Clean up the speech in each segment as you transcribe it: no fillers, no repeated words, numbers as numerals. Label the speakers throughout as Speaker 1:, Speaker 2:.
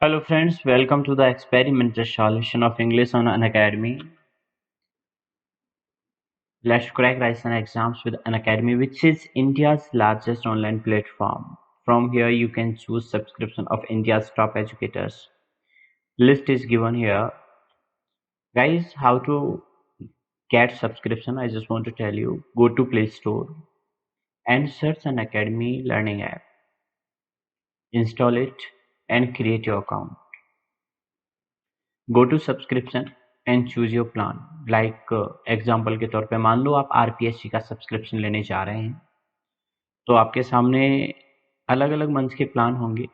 Speaker 1: Hello friends, welcome to the experimental solution of English on Unacademy. Let's crack Ryzen exams with Unacademy, which is India's largest online platform. From here you can choose subscription of India's top educators. List is given here. Guys, how to get subscription? I just want to tell you, go to Play Store and search Unacademy learning app. Install it and create your account. Go to subscription and choose your plan. Like example के तौर पे मान लो आप RPSC का subscription लेने जा रहे हैं, तो आपके सामने अलग अलग मंथ के प्लान होंगे।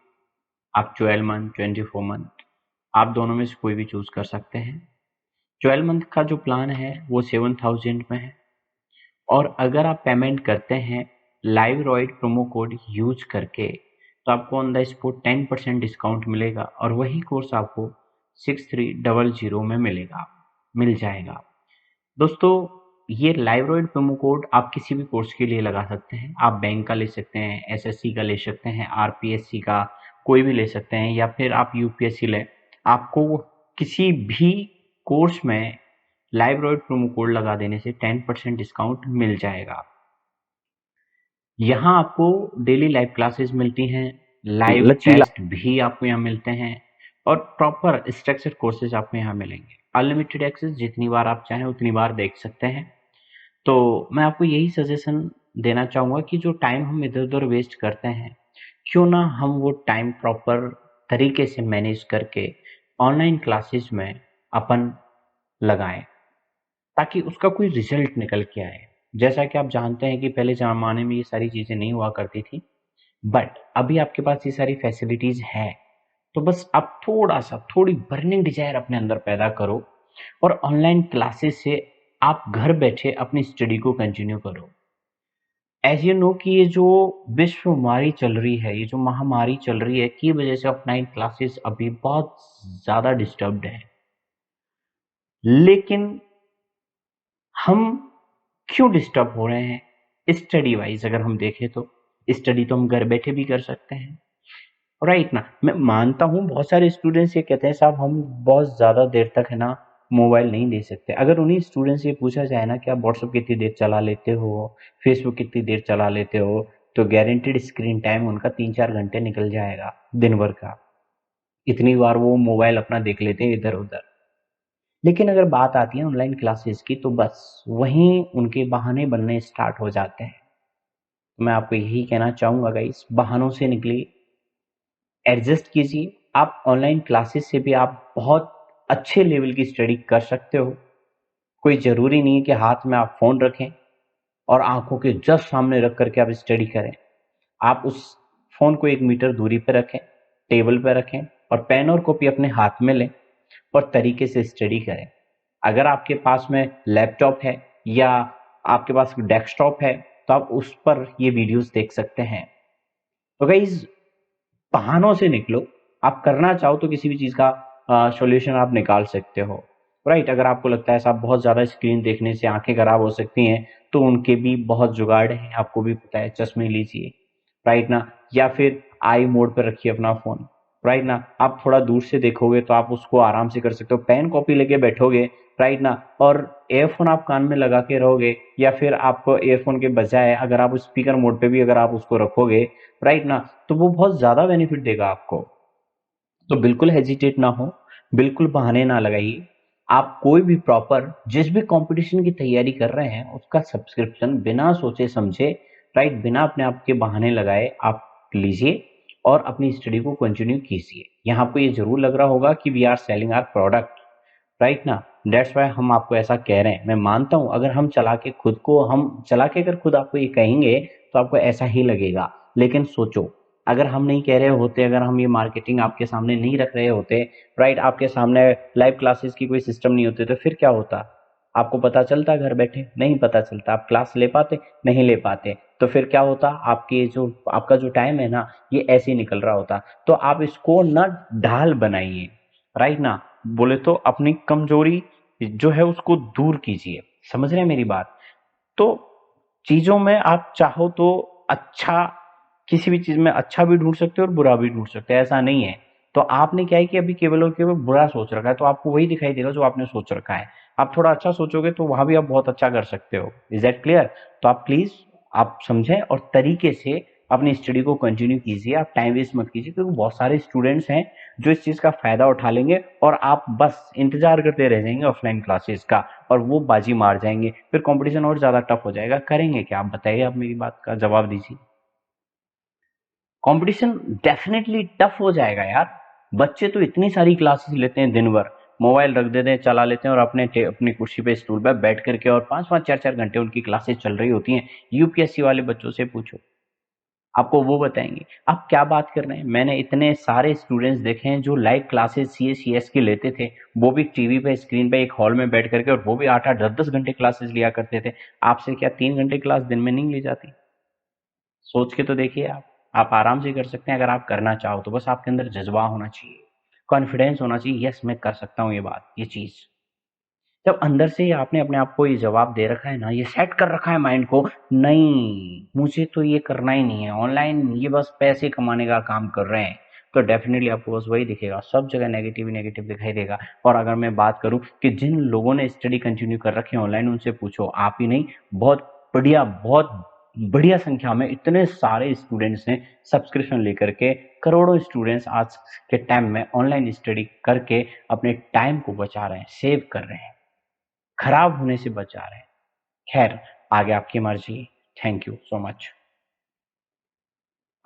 Speaker 1: आप 12 मंथ, 24 मंथ, आप दोनों में से कोई भी चूज कर सकते हैं। 12 मंथ का जो प्लान है वो 7000 में है, और अगर आप पेमेंट करते हैं लाइवरॉइड प्रोमो कोड यूज करके तो आपको ऑन द स्पॉट 10% डिस्काउंट मिलेगा, और वही कोर्स आपको 6300 में मिल जाएगा। दोस्तों, ये लाइवरॉइड प्रोमो कोड आप किसी भी कोर्स के लिए लगा सकते हैं। आप बैंक का ले सकते हैं, एसएससी का ले सकते हैं, आरपीएससी का कोई भी ले सकते हैं, या फिर आप यूपीएससी लें। आपको किसी भी कोर्स में लाइवरॉइड प्रोमो कोड लगा देने से 10% डिस्काउंट मिल जाएगा। यहाँ आपको डेली लाइव क्लासेस मिलती हैं, लाइव टेस्ट भी आपको यहाँ मिलते हैं, और प्रॉपर स्ट्रक्चर कोर्सेज आपको यहाँ मिलेंगे। अनलिमिटेड एक्सेस, जितनी बार आप चाहें उतनी बार देख सकते हैं। तो मैं आपको यही सजेशन देना चाहूँगा कि जो टाइम हम इधर उधर वेस्ट करते हैं, क्यों ना हम वो टाइम प्रॉपर तरीके से मैनेज करके ऑनलाइन क्लासेस में अपन लगाएं, ताकि उसका कोई रिजल्ट निकल के आए। जैसा कि आप जानते हैं कि पहले ज़माने में ये सारी चीज़ें नहीं हुआ करती थी, बट अभी आपके पास ये सारी फैसिलिटीज़ है। तो बस आप थोड़ी बर्निंग डिजायर अपने अंदर पैदा करो, और ऑनलाइन क्लासेस से आप घर बैठे अपनी स्टडी को कंटिन्यू करो। एज यू नो कि ये जो विश्वमारी चल रही है, ये जो महामारी चल रही है, की वजह से ऑफलाइन क्लासेस अभी बहुत ज़्यादा डिस्टर्ब्ड है। लेकिन हम क्यों डिस्टर्ब हो रहे हैं? स्टडी वाइज अगर हम देखें तो स्टडी तो हम घर बैठे भी कर सकते हैं, राइट ना। मैं मानता हूँ बहुत सारे स्टूडेंट्स ये कहते हैं साहब हम बहुत ज़्यादा देर तक है ना मोबाइल नहीं दे सकते। अगर उन्हीं स्टूडेंट्स से ये पूछा जाए ना कि आप व्हाट्सएप कितनी देर चला लेते हो, फेसबुक कितनी देर चला लेते हो, तो गारंटेड स्क्रीन टाइम उनका 3-4 घंटे निकल जाएगा दिन भर का। इतनी बार वो मोबाइल अपना देख लेते हैं इधर उधर। लेकिन अगर बात आती है ऑनलाइन क्लासेस की, तो बस वहीं उनके बहाने बनने स्टार्ट हो जाते हैं। तो मैं आपको यही कहना चाहूँगा गाइस, बहानों से निकलिए, एडजस्ट कीजिए। आप ऑनलाइन क्लासेस से भी आप बहुत अच्छे लेवल की स्टडी कर सकते हो। कोई ज़रूरी नहीं है कि हाथ में आप फ़ोन रखें और आंखों के जस्ट सामने रख करके आप स्टडी करें। आप उस फ़ोन को 1 मीटर दूरी पर रखें, टेबल पर रखें, और पेन और कॉपी अपने हाथ में लें और तरीके से स्टडी करें। अगर आपके पास में लैपटॉप है या आपके पास डेस्कटॉप है, तो आप उस पर ये वीडियोस देख सकते हैं। तो गाइस, बहानों से निकलो। आप करना चाहो तो किसी भी चीज़ का सॉल्यूशन आप निकाल सकते हो, राइट। अगर आपको लगता है साहब बहुत ज़्यादा स्क्रीन देखने से आंखें खराब हो सकती हैं, तो उनके भी बहुत जुगाड़ हैं, आपको भी पता है। चश्मे लीजिए, राइट ना, या फिर आई मोड पर रखिए अपना फ़ोन, राइट ना। आप थोड़ा दूर से देखोगे तो आप उसको आराम से कर सकते हो। पेन कॉपी लेके बैठोगे, राइट ना, और एयरफोन आप कान में लगा के रहोगे, या फिर आपको एयरफोन के बजाय अगर आप स्पीकर मोड पे भी अगर आप उसको रखोगे, राइट ना, तो वो बहुत ज़्यादा बेनिफिट देगा आपको। तो बिल्कुल हेजिटेट ना हो, बिल्कुल बहाने ना लगाइए। आप कोई भी प्रॉपर जिस भी कंपटीशन की तैयारी कर रहे हैं उसका सब्सक्रिप्शन बिना सोचे समझे, राइट, बिना अपने आप के बहाने लगाए आप लीजिए और अपनी स्टडी को कंटिन्यू कीजिए। यहाँ आपको ये जरूर लग रहा होगा कि we are selling our product, right ना। दैट्स वाई हम आपको ऐसा कह रहे हैं। मैं मानता हूं अगर हम चला के अगर खुद आपको ये कहेंगे तो आपको ऐसा ही लगेगा। लेकिन सोचो, अगर हम नहीं कह रहे होते, अगर हम ये मार्केटिंग आपके सामने नहीं रख रहे होते, राइट, आपके सामने लाइव क्लासेस की कोई सिस्टम नहीं होते, तो फिर क्या होता? आपको पता चलता घर बैठे? नहीं पता चलता। आप क्लास ले पाते? नहीं ले पाते। तो फिर क्या होता? आपका जो टाइम है ना, ये ऐसे ही निकल रहा होता। तो आप इसको ना ढाल बनाइए, राइट ना। बोले तो अपनी कमजोरी जो है उसको दूर कीजिए। समझ रहे हैं मेरी बात? तो चीजों में आप चाहो तो अच्छा, किसी भी चीज में अच्छा भी ढूंढ सकते हो और बुरा भी ढूंढ सकते हो। ऐसा नहीं है तो आपने क्या है कि अभी केवल और केवल बुरा सोच रखा है, तो आपको वही दिखाई देगा जो आपने सोच रखा है। आप थोड़ा अच्छा सोचोगे तो वहां भी आप बहुत अच्छा कर सकते हो। Is that clear? तो आप प्लीज आप समझें और तरीके से अपनी स्टडी को कंटिन्यू कीजिए। आप टाइम वेस्ट मत कीजिए, क्योंकि बहुत सारे स्टूडेंट्स हैं जो इस चीज का फायदा उठा लेंगे और आप बस इंतजार करते रह जाएंगे ऑफलाइन क्लासेस का, और वो बाजी मार जाएंगे, फिर कंपटीशन और ज्यादा टफ हो जाएगा। करेंगे क्या? आप बताइए, आप मेरी बात का जवाब दीजिए। कंपटीशन डेफिनेटली टफ हो जाएगा यार। बच्चे तो इतनी सारी क्लासेस लेते हैं, दिन भर मोबाइल रख देते हैं, चला लेते हैं और अपनी कुर्सी पे स्टूल पे बैठ करके और 5-5 4-4 घंटे उनकी क्लासेस चल रही होती हैं। यूपीएससी वाले बच्चों से पूछो, आपको वो बताएंगे। आप क्या बात कर रहे हैं? मैंने इतने सारे स्टूडेंट्स देखे हैं जो लाइव क्लासेस सीएस की लेते थे, वो भी टीवी पे स्क्रीन पे एक हॉल में बैठ करके, और वो भी 8-8 10-10 घंटे क्लासेस लिया करते थे। आपसे क्या 3 घंटे क्लास दिन में नहीं ली जाती? सोच के तो देखिए। आप आराम से कर सकते हैं अगर आप करना चाहो तो। बस आपके अंदर जज्बा होना चाहिए, कॉन्फिडेंस होना चाहिए, यस मैं कर सकता हूँ ये बात, ये चीज। जब अंदर से ही आपने अपने आप को ये जवाब दे रखा है ना, ये सेट कर रखा है माइंड को, नहीं मुझे तो ये करना ही नहीं है, ऑनलाइन ये बस पैसे कमाने का काम कर रहे हैं, तो डेफिनेटली आपको बस वही दिखेगा, सब जगह नेगेटिव ही नेगेटिव दिखाई देगा। और अगर मैं बात करूं कि जिन लोगों ने स्टडी कंटिन्यू कर रखी है ऑनलाइन, उनसे पूछो, आप ही नहीं, बहुत बढ़िया संख्या में इतने सारे स्टूडेंट्स ने सब्सक्रिप्शन लेकर के, करोड़ों स्टूडेंट्स आज के टाइम में ऑनलाइन स्टडी करके अपने टाइम को बचा रहे हैं, सेव कर रहे हैं, खराब होने से बचा रहे हैं। खैर, आगे आपकी मर्जी। Thank you so much.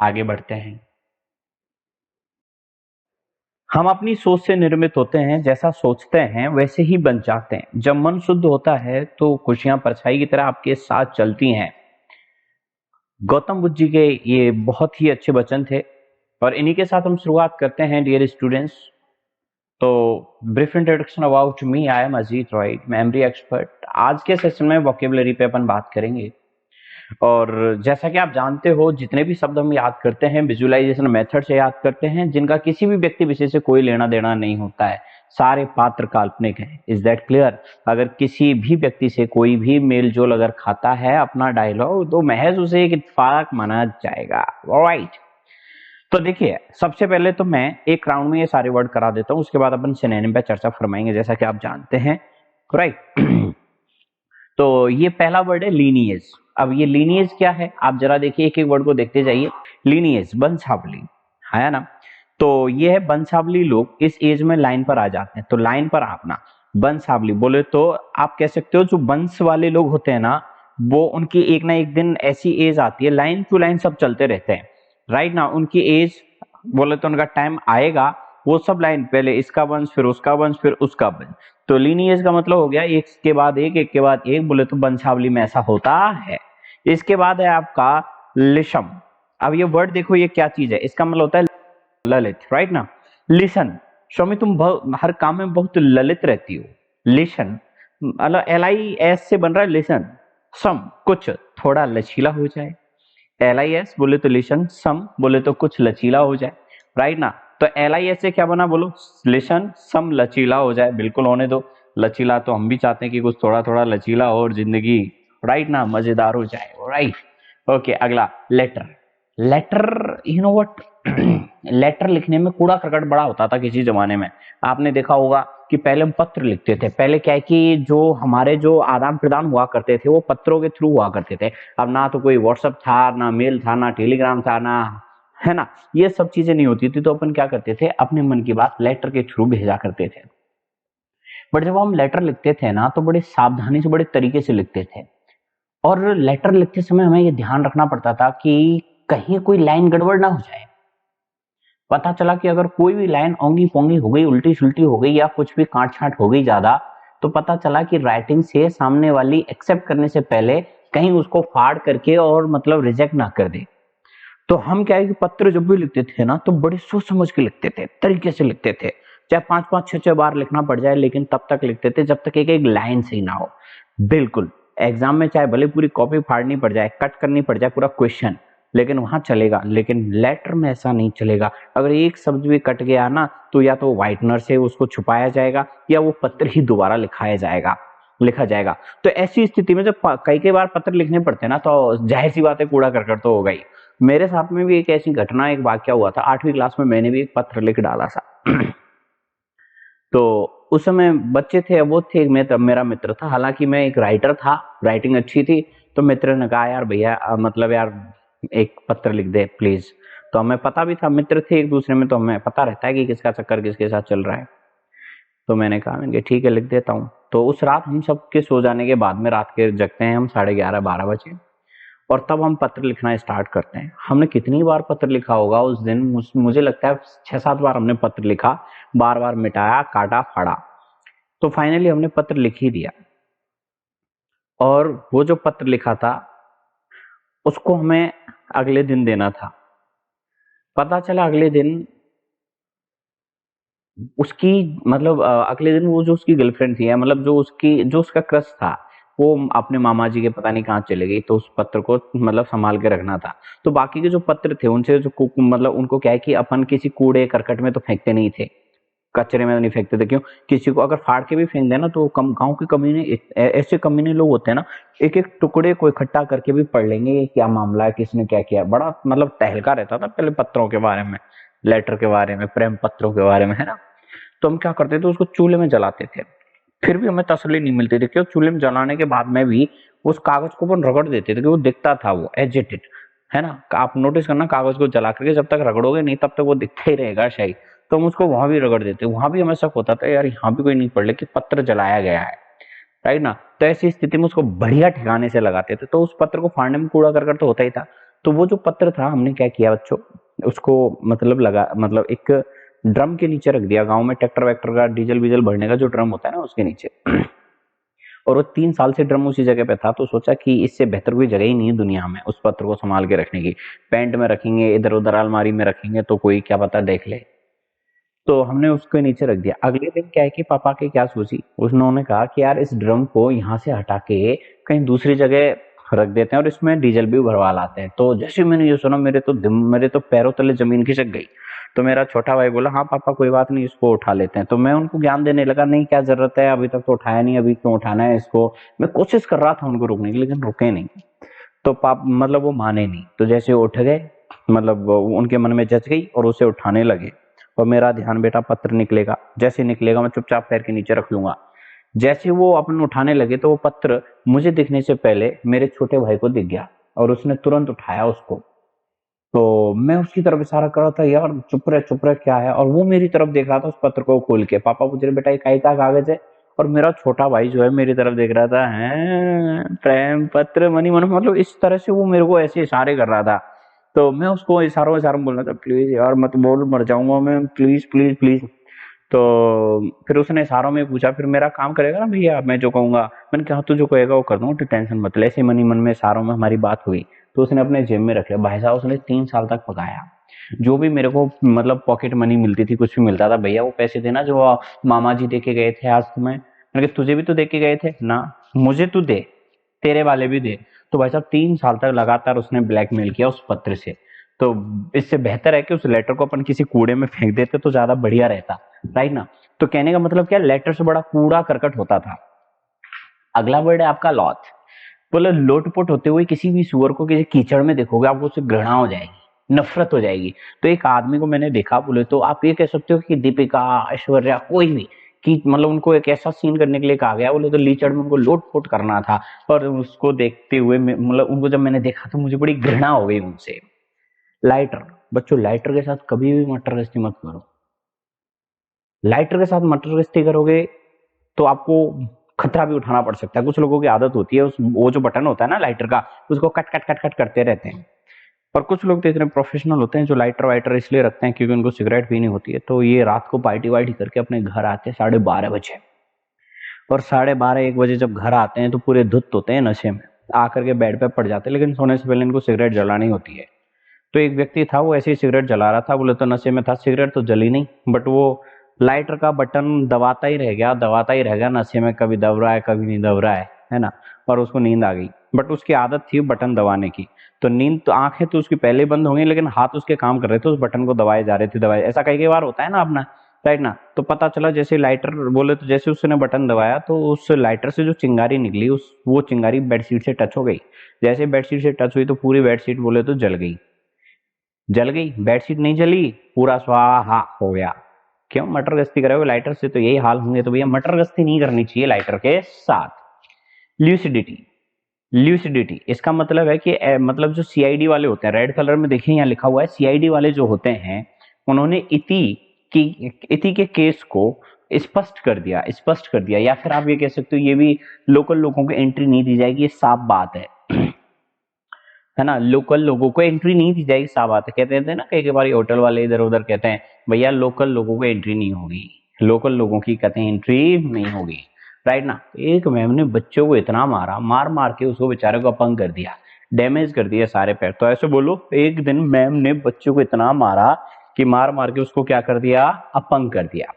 Speaker 1: आगे बढ़ते हैं। हम अपनी सोच से निर्मित होते हैं, जैसा सोचते हैं वैसे ही बन जाते हैं। जब मन शुद्ध होता है तो खुशियां परछाई की तरह आपके साथ चलती हैं। गौतम बुद्ध जी के ये बहुत ही अच्छे वचन थे, और इन्हीं के साथ हम शुरुआत करते हैं डियर स्टूडेंट्स। तो brief introduction about me, I am Ajit Roy, memory expert. आज के सेशन में वोकेबलरी पे अपन बात करेंगे, और जैसा कि आप जानते हो जितने भी शब्द हम याद करते हैं विजुअलाइजेशन मेथड से याद करते हैं, जिनका किसी भी व्यक्ति विशेष से कोई लेना देना नहीं होता है। सारे पात्र काल्पनिक हैं। Is that clear? अगर किसी भी व्यक्ति से कोई भी मेल जोल अगर खाता है अपना डायलॉग, तो महज उसे एक इत्तेफाक माना जाएगा। राइट? तो देखिए, सबसे पहले तो मैं एक राउंड में ये सारे वर्ड करा देता हूं, उसके बाद अपन सिनोनिम पे चर्चा फरमाएंगे, जैसा कि आप जानते हैं। राइट? तो ये पहला वर्ड है लीनिएज। अब ये लीनिएज क्या है, आप जरा देखिए, एक एक वर्ड को देखते जाइए। लीनिएज, वंशावली, है ना? तो ये है वंशावली। लोग इस एज में लाइन पर आ जाते हैं, तो लाइन पर आपना वंशावली बोले तो आप कह सकते हो जो वंश वाले लोग होते हैं ना, वो उनकी एक ना एक दिन ऐसी एज आती है, लाइन टू लाइन सब चलते रहते हैं। राइट ना? उनकी एज बोले तो उनका टाइम आएगा, वो सब लाइन, पहले इसका वंश, फिर उसका वंश, फिर उसका वंश। तो लीनिएज का मतलब हो गया एक के बाद एक, एक के बाद एक, बोले तो वंशावली में ऐसा होता है। इसके बाद है आपका लिशम। अब ये वर्ड देखो, ये क्या चीज है, इसका मतलब होता है ललित। राइट ना? लिसन, स्वामी तुम हर काम में बहुत ललित रहती हो। लिशन मतलब LIS से बन रहा है लिसन। सम, कुछ थोड़ा लचीला हो जाए। LIS बोले तो लिशन, सम बोले तो कुछ लचीला हो जाए। राइट ना? तो LIS से क्या बना, बोलो लिशन, सम, लचीला हो जाए। बिल्कुल होने दो, लचीला तो हम भी चाहते हैं कि कुछ थोड़ा थोड़ा लचीला हो और जिंदगी, राइट ना, मजेदार हो जाए। राइट? ओके, अगला letter. Letter, you know what, letter लिखने में कूड़ा करकट बड़ा होता था किसी जमाने में। आपने देखा होगा कि पहले हम पत्र लिखते थे। पहले क्या है कि जो हमारे जो आदान प्रदान हुआ करते थे वो पत्रों के थ्रू हुआ करते थे। अब ना तो कोई व्हाट्सएप था, ना मेल था, ना टेलीग्राम था, ना, है ना, ये सब चीजें नहीं होती थी। तो अपन क्या करते थे, अपने मन की बात लेटर के थ्रू भेजा करते थे। बट जब हम लेटर लिखते थे ना, तो बड़े सावधानी से, बड़े तरीके से लिखते थे। और लेटर लिखते समय हमें ये ध्यान रखना पड़ता था कि कहीं कोई लाइन गड़बड़ ना हो जाए। पता चला कि अगर कोई भी लाइन ओंगी पोंगी हो गई, उल्टी सुल्टी हो गई, या कुछ भी काट छाट हो गई ज्यादा, तो पता चला कि राइटिंग से सामने वाली एक्सेप्ट करने से पहले कहीं उसको फाड़ करके और मतलब रिजेक्ट ना कर दे। तो हम क्या है कि पत्र जब भी लिखते थे ना, तो बड़े सोच समझ के लिखते थे, तरीके से लिखते थे। चाहे 5-5 6-6 बार लिखना पड़ जाए, लेकिन तब तक लिखते थे जब तक एक एक लाइन सही ना हो। बिल्कुल, एग्जाम में चाहे भले पूरी कॉपी फाड़नी पड़ जाए, कट करनी पड़ जाए पूरा क्वेश्चन, लेकिन वहां चलेगा। लेकिन लेटर में ऐसा नहीं चलेगा। अगर एक शब्द भी कट गया ना, तो या तो व्हाइटनर से उसको छुपाया जाएगा, या वो पत्र ही दोबारा लिखा जाएगा। तो ऐसी स्थिति में जब कई कई बार पत्र लिखने पड़ते हैं ना, तो जाहिर सी बात है कूड़ा करकट तो होगा ही। मेरे साथ में भी एक ऐसी घटना, एक वाकया हुआ था। 8वीं क्लास में मैंने भी एक पत्र लिख डाला था। तो उस समय बच्चे थे, वो थे, मेरा मित्र था, हालांकि मैं एक राइटर था, राइटिंग अच्छी थी। तो मित्र ने कहा यार भैया मतलब यार एक पत्र लिख दे प्लीज। तो हमें पता भी था, मित्र थे एक दूसरे में, तो हमें पता रहता है कि किसका चक्कर किसके साथ चल रहा है। तो मैंने कहा ठीक है लिख देता हूँ। तो उस रात हम सब के सो जाने के बाद में, रात के जगते हैं हम 11:30-12 बजे, और तब हम पत्र लिखना स्टार्ट करते हैं। हमने कितनी बार पत्र लिखा होगा उस दिन, मुझे लगता है 6-7 बार हमने पत्र लिखा, बार बार मिटाया, काटा, फाड़ा। तो फाइनली हमने पत्र लिख ही दिया। और वो जो पत्र लिखा था उसको हमें अगले दिन देना था। पता चला अगले दिन उसकी मतलब अगले दिन वो जो उसकी गर्लफ्रेंड थी, मतलब जो उसका क्रश था, वो अपने मामा जी के पता नहीं कहाँ चले गई। तो उस पत्र को मतलब संभाल के रखना था। तो बाकी के जो पत्र थे उनसे जो मतलब उनको क्या है कि अपन किसी कूड़े करकट में तो फेंकते नहीं थे, कचरे में नहीं फेंकते थे। क्यों? किसी को अगर फाड़ के भी फेंक देना तो कम, गांव के कमीने ऐसे कमीने लोग होते हैं ना, एक एक टुकड़े को इकट्ठा करके भी पढ़ लेंगे ये क्या मामला है, किसने क्या किया। बड़ा मतलब तहलका रहता था पहले पत्रों के बारे में, लेटर के बारे में, प्रेम पत्रों के बारे में, है ना। तो हम क्या करते थे, उसको चूल्हे में जलाते थे। फिर भी हमें तसल्ली नहीं मिलती थी, क्यों? चूल्हे में जलाने के बाद में भी उस कागज को अपन रगड़ देते थे, कि वो दिखता था, वो एजिटेड, है ना। आप नोटिस करना, कागज को जला करके जब तक रगड़ोगे नहीं तब तक वो दिखता ही रहेगा शाही। तो हम उसको वहां भी रगड़ देते, वहां भी हमें शक होता था यार यहाँ भी कोई नहीं पढ़ ले कि पत्र जलाया गया है, राइट ना। तो ऐसी स्थिति में उसको बढ़िया ठिकाने से लगाते थे। तो उस पत्र को फाड़ने में कूड़ा करकट तो होता ही था। तो वो जो पत्र था, हमने क्या किया बच्चों, उसको मतलब एक ड्रम के नीचे रख दिया। गांव में ट्रैक्टर वैक्टर का डीजल बीजल भरने का जो ड्रम होता है ना, उसके नीचे। और वो 3 साल से ड्रम उसी जगह पे था। तो सोचा कि इससे बेहतर कोई जगह ही नहीं है दुनिया में उस पत्र को संभाल के रखने की। पैंट में रखेंगे, इधर उधर अलमारी में रखेंगे तो कोई क्या पता देख ले। तो हमने उसके नीचे रख दिया। अगले दिन क्या है कि पापा की क्या सोची, उन्होंने कहा कि यार इस ड्रम को यहाँ से हटा के कहीं दूसरी जगह रख देते हैं और इसमें डीजल भी भरवा लाते हैं। तो जैसे मैंने ये सुना, मेरे तो पैरों तले जमीन खिसक गई। तो मेरा छोटा भाई बोला हाँ पापा कोई बात नहीं, इसको उठा लेते हैं। तो मैं उनको ज्ञान देने लगा, नहीं क्या जरूरत है, अभी तक तो उठाया नहीं, अभी क्यों उठाना है इसको। मैं कोशिश कर रहा था उनको रोकने की, लेकिन रुके नहीं। तो मतलब वो माने नहीं। तो जैसे उठ गए, मतलब उनके मन में जच गई और उसे उठाने लगे। और मेरा ध्यान बेटा पत्र निकलेगा, जैसे निकलेगा मैं चुपचाप पैर के नीचे रख लूंगा। जैसे वो अपन उठाने लगे तो वो पत्र मुझे दिखने से पहले मेरे छोटे भाई को दिख गया और उसने तुरंत उठाया उसको। तो मैं उसकी तरफ इशारा कर रहा था, यार चुप रहे क्या है। और वो मेरी तरफ देख रहा था उस पत्र को खोल के। पापा पूछ रहे बेटा ये काहे का कागज है। और मेरा छोटा भाई जो है मेरी तरफ देख रहा था, है प्रेम पत्र मनी मन, मतलब इस तरह से वो मेरे को ऐसे इशारे कर रहा था। तो मैं उसको इशारों इशारों बोल रहा था, प्लीज यार मत बोल, मर जाऊंगा मैं, प्लीज प्लीज प्लीज। तो फिर उसने इशारों में पूछा, फिर मेरा काम करेगा ना भैया, मैं जो कहूंगा। मैंने कहा तू जो कहेगा वो कर दूंगा, तू टेंशन मत ले। ऐसे मनी मन में इशारों में हमारी बात हुई। तो उसने अपने जेब में रख लिया। भाई साहब उसने 3 साल तक पकाया। जो भी मेरे को मतलब पॉकेट मनी मिलती थी, कुछ भी मिलता था, भैया वो पैसे देना जो मामा जी दे के गए थे आज तुम्हें। मैंने कहा तुझे भी तो दे के गए थे ना, मुझे तू दे, तेरे वाले भी दे। तो भाई साहब 3 साल तक लगातार उसने ब्लैकमेल किया उस पत्र से। तो इससे बेहतर है कि उस लेटर को अपन किसी कूड़े में फेंक देते तो ज्यादा बढ़िया रहता, राइट ना। तो कहने का मतलब क्या, लेटर से बड़ा कूड़ा करकट होता था। अगला वर्ड है आपका लॉथ। बोले लोटपोट होते हुए किसी भी सुअर को किसी कीचड़ में देखोगे आपको उससे घृणा हो जाएगी, नफरत हो जाएगी। तो एक आदमी को मैंने देखा, बोले तो आप ये कह सकते हो कि दीपिका, ऐश्वर्या, कोई भी, कि मतलब उनको एक ऐसा सीन करने के लिए कहा गया, बोले तो लीचड़ में उनको लोटपोट करना था। और उसको देखते हुए मतलब उनको जब मैंने देखा तो मुझे बड़ी घृणा हो गई उनसे। लाइटर, बच्चों लाइटर के साथ कभी भी मटर गश्ती मत करो। लाइटर के साथ मटर गश्ती करोगे तो आपको खतरा भी उठाना पड़ सकता है। कुछ लोगों की आदत होती है वो जो बटन होता है ना लाइटर का, उसको कट कट कट कट करते रहते हैं। और कुछ लोग तो इतने प्रोफेशनल होते हैं जो लाइटर वाइटर इसलिए रखते हैं क्योंकि उनको सिगरेट पीनी होती है। तो ये रात को पार्टी वार्टी करके अपने घर आते हैं 12:30 बजे। और 12:30-1 बजे जब घर आते हैं तो पूरे धुत होते हैं नशे में, आकर के बेड पे पड़ जाते हैं। लेकिन सोने से पहले इनको सिगरेट जलानी होती है। तो एक व्यक्ति था, वो ऐसे ही सिगरेट जला रहा था। बोले तो नशे में था, सिगरेट तो जली नहीं, बट वो लाइटर का बटन दबाता ही रह गया, दबाता ही रह गया नशे में, कभी दब रहा है कभी नहीं दब रहा है ना। और उसको नींद आ गई, बट उसकी आदत थी बटन दबाने की। तो नींद तो, आंखें तो उसकी पहले बंद हो गई लेकिन हाथ उसके काम कर रहे थे, उस बटन को दबाए जा रहे थे, दबाए। ऐसा कई कई बार होता है ना अपना, राइट ना। तो पता चला जैसे लाइटर, बोले तो जैसे उसने बटन दबाया तो उस लाइटर से जो चिंगारी निकली, वो चिंगारी बेडशीट से टच हो गई। जैसे बेडशीट से टच हुई तो पूरी बेडशीट बोले तो जल गई। जल गई, बेडशीट नहीं जली, पूरा स्वाहा हो गया। क्यों मटर गश्ती करे हो लाइटर से? तो यही हाल होंगे, तो भैया मटर गश्ती नहीं करनी चाहिए लाइटर के साथ। ल्यूसिडिटी, ल्यूसिडिटी इसका मतलब है कि मतलब जो सीआईडी वाले होते हैं, रेड कलर में देखिए यहाँ लिखा हुआ है, सीआईडी वाले जो होते हैं उन्होंने इति के केस को स्पष्ट कर दिया, स्पष्ट कर दिया। या फिर आप ये कह सकते हो ये भी लोकल लोगों को एंट्री नहीं दी जाएगी, ये साफ बात है है ना। लोकल लोगों को एंट्री नहीं दी जाएगी, साफ बात है। कहते थे ना कई बार होटल वाले इधर उधर कहते हैं भैया लोकल लोगों को एंट्री नहीं होगी, लोकल लोगों की कहते हैं एंट्री नहीं होगी, राइट ना। एक मैम ने बच्चों को इतना मारा, मार मार के उसको बेचारे को अपंग कर दिया, डैमेज कर दिया सारे पैर। तो ऐसे बोलो एक दिन मैम ने बच्चों को इतना मारा कि मार मार के उसको क्या कर दिया, अपंग कर दिया।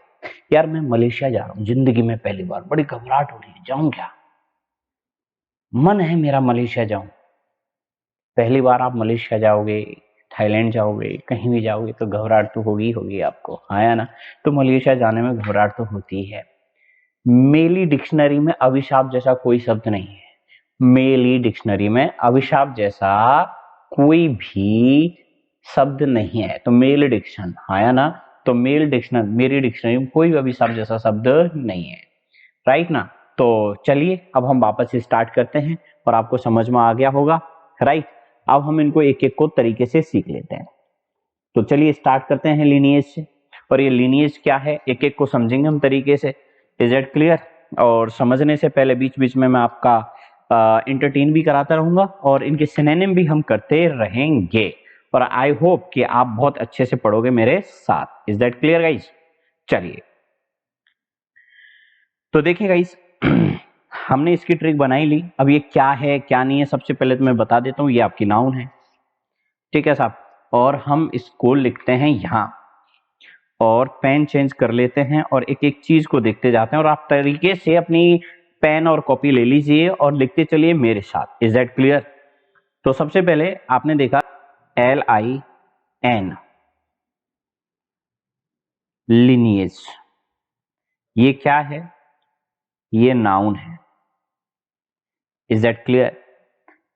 Speaker 1: यार मैं मलेशिया जा रहा हूँ जिंदगी में पहली बार, बड़ी घबराहट हो रही है, जाऊं क्या? मन है मेरा मलेशिया जाऊं। पहली बार आप मलेशिया जाओगे, थाईलैंड जाओगे, कहीं भी जाओगे तो घबराहट तो होगी होगी आपको, हाँ ना। तो मलेशिया जाने में घबराहट तो होती है। मेली डिक्शनरी में अभिशाप जैसा कोई शब्द नहीं है, मेली डिक्शनरी में अभिशाप जैसा कोई भी शब्द नहीं है। तो मेल डिक्शन, हाँ ना। तो मेल डिक्शनरी, मेरी डिक्शनरी में कोई भी अभिशाप जैसा शब्द नहीं है, राइट ना। तो चलिए अब हम वापस से स्टार्ट करते हैं और आपको समझ में आ गया होगा, राइट। अब हम इनको एक एक को तरीके से सीख लेते हैं। तो चलिए स्टार्ट करते हैं लीनिएज से। और ये लीनिएज क्या है एक एक को समझेंगे हम तरीके से। Is it clear? और समझने से पहले बीच बीच में मैं आपका इंटरटेन भी कराता रहूंगा और इनके सिनोनिम भी हम करते रहेंगे। और आई होप कि आप बहुत अच्छे से पढ़ोगे मेरे साथ। Is that clear guys? चलिए तो देखिए गाइस हमने इसकी ट्रिक बनाई ली। अब ये क्या है क्या नहीं है, सबसे पहले तो मैं बता देता हूँ, ये आपकी नाउन है, ठीक है साहब। और हम इसको लिखते हैं यहाँ और पेन चेंज कर लेते हैं और एक एक चीज को देखते जाते हैं। और आप तरीके से अपनी पेन और कॉपी ले लीजिए और लिखते चलिए मेरे साथ। Is that clear? तो सबसे पहले आपने देखा LIN, लिनिएज। ये क्या है? ये नाउन है। Is that clear?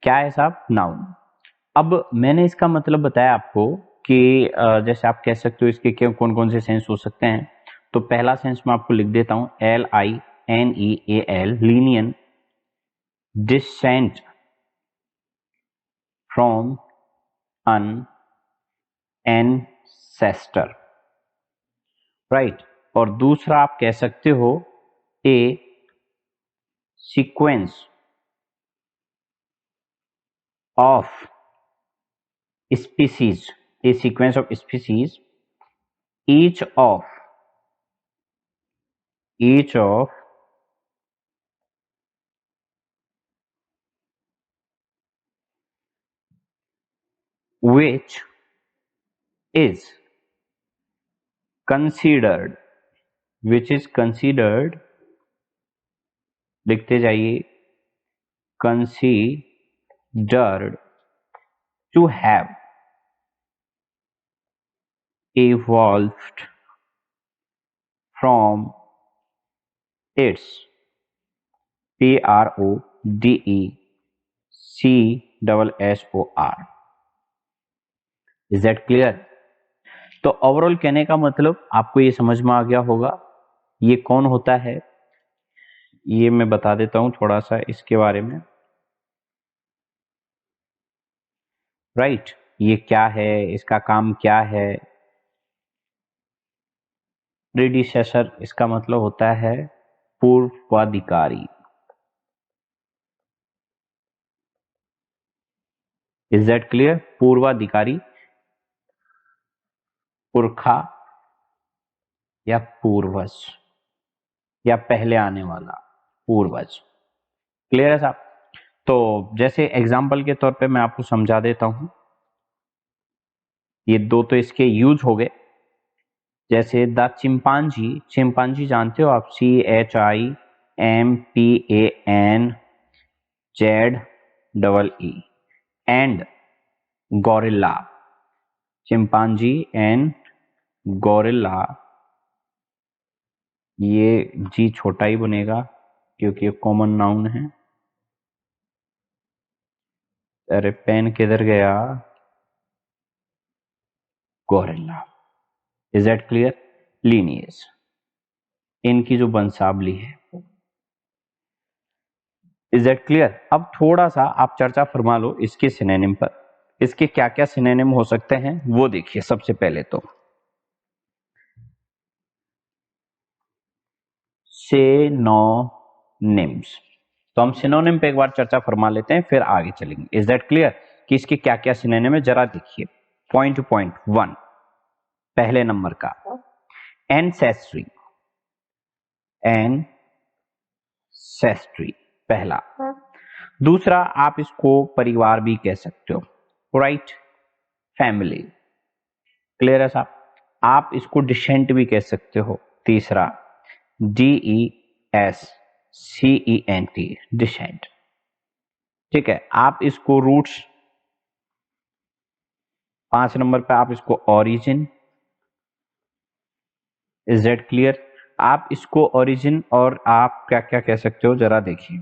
Speaker 1: क्या है साहब? नाउन। अब मैंने इसका मतलब बताया आपको कि जैसे आप कह सकते हो इसके क्या कौन कौन से सेंस हो सकते हैं। तो पहला सेंस मैं आपको लिख देता हूं, LINEAL, lineal, descent from an ancestor, right. और दूसरा आप कह सकते हो a sequence of species, a sequence of species, each of each of which is considered, which is considered, लिखते जाइए, considered to have evolved from its predecessor. Is that clear? तो overall कहने का मतलब आपको ये समझ में आ गया होगा। ये कौन होता है ये मैं बता देता हूं थोड़ा सा इसके बारे में, राइट। ये क्या है, इसका काम क्या है? प्रीडिसेसर इसका मतलब होता है पूर्वाधिकारी। Is that clear? पूर्वाधिकारी, पुरखा या पूर्वज या पहले आने वाला, पूर्वज। क्लियर है साहब? तो जैसे एग्जाम्पल के तौर पे मैं आपको समझा देता हूं, ये दो तो इसके यूज हो गए। जैसे द चिंपांजी, चिंपांजी जानते हो आप, CHIMPANZEE, and gorilla, chimpanzee and gorilla. ये जी छोटा ही बनेगा क्योंकि ये कॉमन नाउन है। अरे पेन किधर गया? Gorilla. Is that clear? Lineage, इनकी जो वंशावली है। Is that clear? अब थोड़ा सा आप चर्चा फरमा लो इसके सिनोनिम पर। इसके क्या क्या सिनोनिम हो सकते हैं वो देखिए। सबसे पहले तो सिनोनिम्स, तो हम सिनोनिम पे एक बार चर्चा फरमा लेते हैं, फिर आगे चलेंगे। इज दैट क्लियर कि इसके क्या क्या सिनोनिम है? जरा देखिए पॉइंट टू पॉइंट। 1, पहले नंबर का एनसेस्ट्री। एनसेस्ट्री पहला। दूसरा, आप इसको परिवार भी कह सकते हो, राइट? फैमिली। क्लियर है साहब? आप इसको डिसेंट भी कह सकते हो। तीसरा, DESCENT, डिसेंट। ठीक है, आप इसको रूट्स। 5 नंबर पे आप इसको ओरिजिन। Is that clear? आप इसको ओरिजिन और आप क्या क्या कह सकते हो जरा देखिए।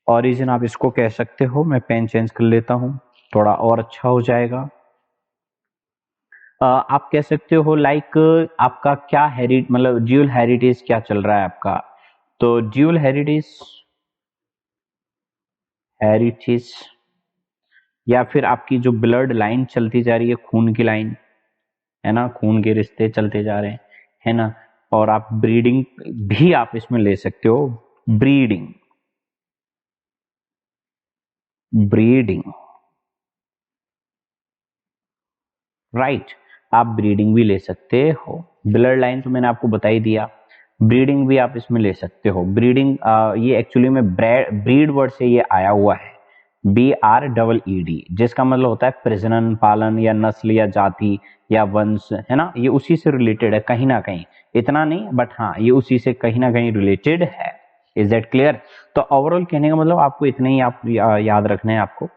Speaker 1: ओरिजिन आप इसको कह सकते हो, मैं पेन चेंज कर लेता हूं थोड़ा और अच्छा हो जाएगा। आप कह सकते हो लाइक आपका क्या मतलब ड्यूल हेरिटेज क्या चल रहा है आपका। तो ड्यूल हेरिटेज या फिर आपकी जो ब्लड लाइन चलती जा रही है, खून की लाइन है ना, खून के रिश्ते चलते जा रहे हैं, है ना। और आप ब्रीडिंग भी आप इसमें ले सकते हो। Breeding, breeding, right. आप ब्रीडिंग भी ले सकते हो। ब्लड लाइन तो मैंने आपको बता ही दिया। ब्रीडिंग भी आप इसमें ले सकते हो। ब्रीडिंग ये एक्चुअली में ब्रीड वर्ड से ये आया हुआ है, BREED, जिसका मतलब होता है प्रजनन, पालन या नस्ल या जाति या वंश, है ना। ये उसी से रिलेटेड है कहीं ना कहीं, इतना नहीं बट हाँ ये उसी से कहीं ना कहीं रिलेटेड है। Is that clear? तो ओवरऑल कहने का मतलब आपको इतना ही आप याद रखना है आपको,